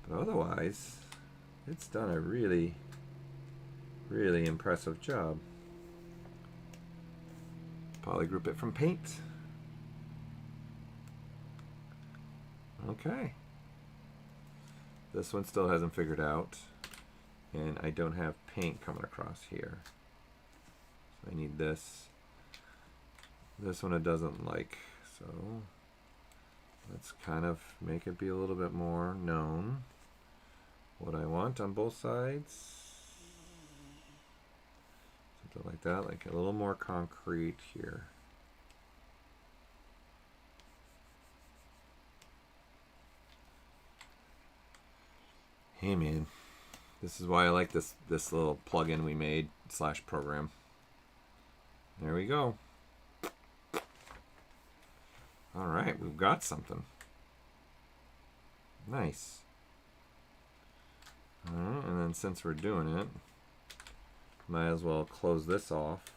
But otherwise, it's done a really, really impressive job. Polygroup it from paint. Okay. This one still hasn't figured out. And I don't have paint coming across here. So I need this. This one it doesn't like. So let's kind of make it be a little bit more known what I want on both sides. Something like that, like a little more concrete here. Hey man, this is why I like this little plugin we made / program. There we go. All right, we've got something. Nice. All right, and then since we're doing it, might as well close this off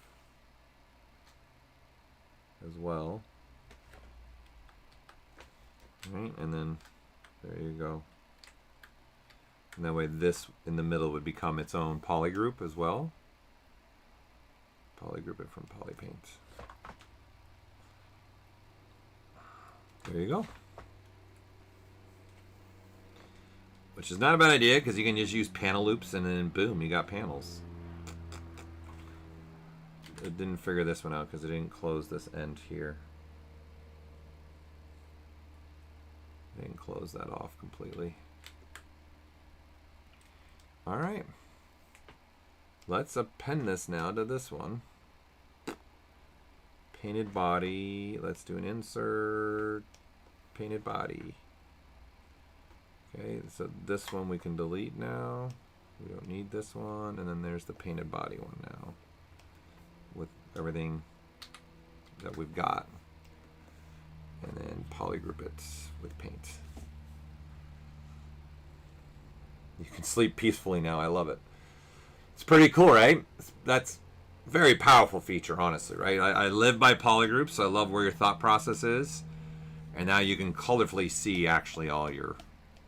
as well. All right, and then there you go. And that way this in the middle would become its own polygroup as well. Polygroup it from Polypaint. There you go. Which is not a bad idea because you can just use panel loops and then boom, you got panels. It didn't figure this one out because it didn't close this end here. I didn't close that off completely. All right. Let's append this now to this one. Painted body. Let's do an insert. Painted body. Okay, so this one we can delete now. We don't need this one. And then there's the painted body one now. With everything that we've got. And then polygroup it with paint. You can sleep peacefully now. I love it. It's pretty cool, right? That's a very powerful feature, honestly, right? I live by polygroups, so I love where your thought process is. And now you can colorfully see actually all your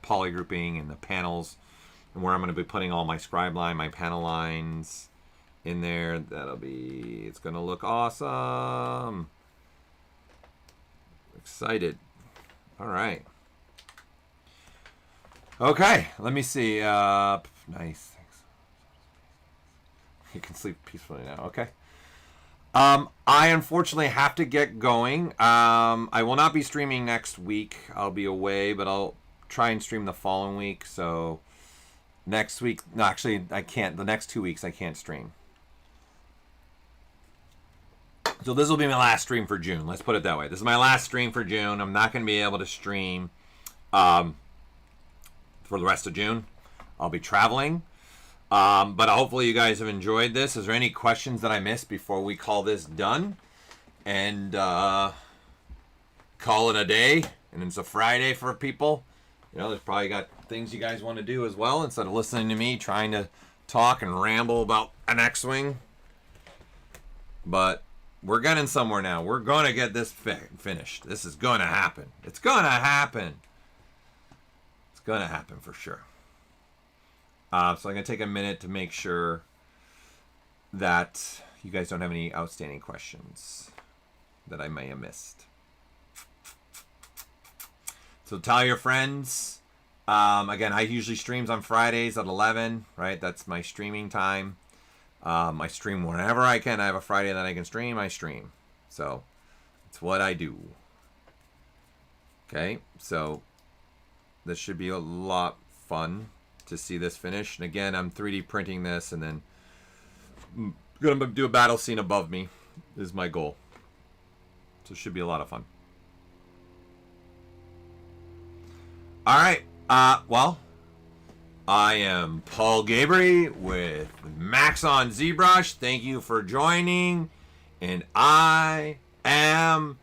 polygrouping and the panels and where I'm going to be putting all my scribe line, my panel lines in there. It's going to look awesome. Excited. All right. Okay, let me see. Nice. Thanks. You can sleep peacefully now. Okay. I unfortunately have to get going. I will not be streaming next week. I'll be away, but I'll try and stream the following week. So next week, no, actually, I can't. The next 2 weeks, I can't stream. So this will be my last stream for June. Let's put it that way. This is my last stream for June. I'm not going to be able to stream for the rest of June. I'll be traveling. But hopefully you guys have enjoyed this. Is there any questions that I missed before we call this done? And call it a day. And it's a Friday for people. You know, there's probably got things you guys want to do as well instead of listening to me trying to talk and ramble about an X-Wing. But we're getting somewhere now. We're going to get this finished. This is going to happen. It's going to happen. It's going to happen for sure. So I'm going to take a minute to make sure that you guys don't have any outstanding questions that I may have missed. So tell your friends. Again, I usually streams on Fridays at 11, right? That's my streaming time. I stream whenever I can. I have a Friday that I can stream. I stream. So it's what I do. Okay, so this should be a lot fun to see this finish. And again, I'm 3D printing this and then I'm going to do a battle scene above me is my goal. So it should be a lot of fun. All right. Well, I am Paul Gaboury with Max on ZBrush. Thank you for joining. And I am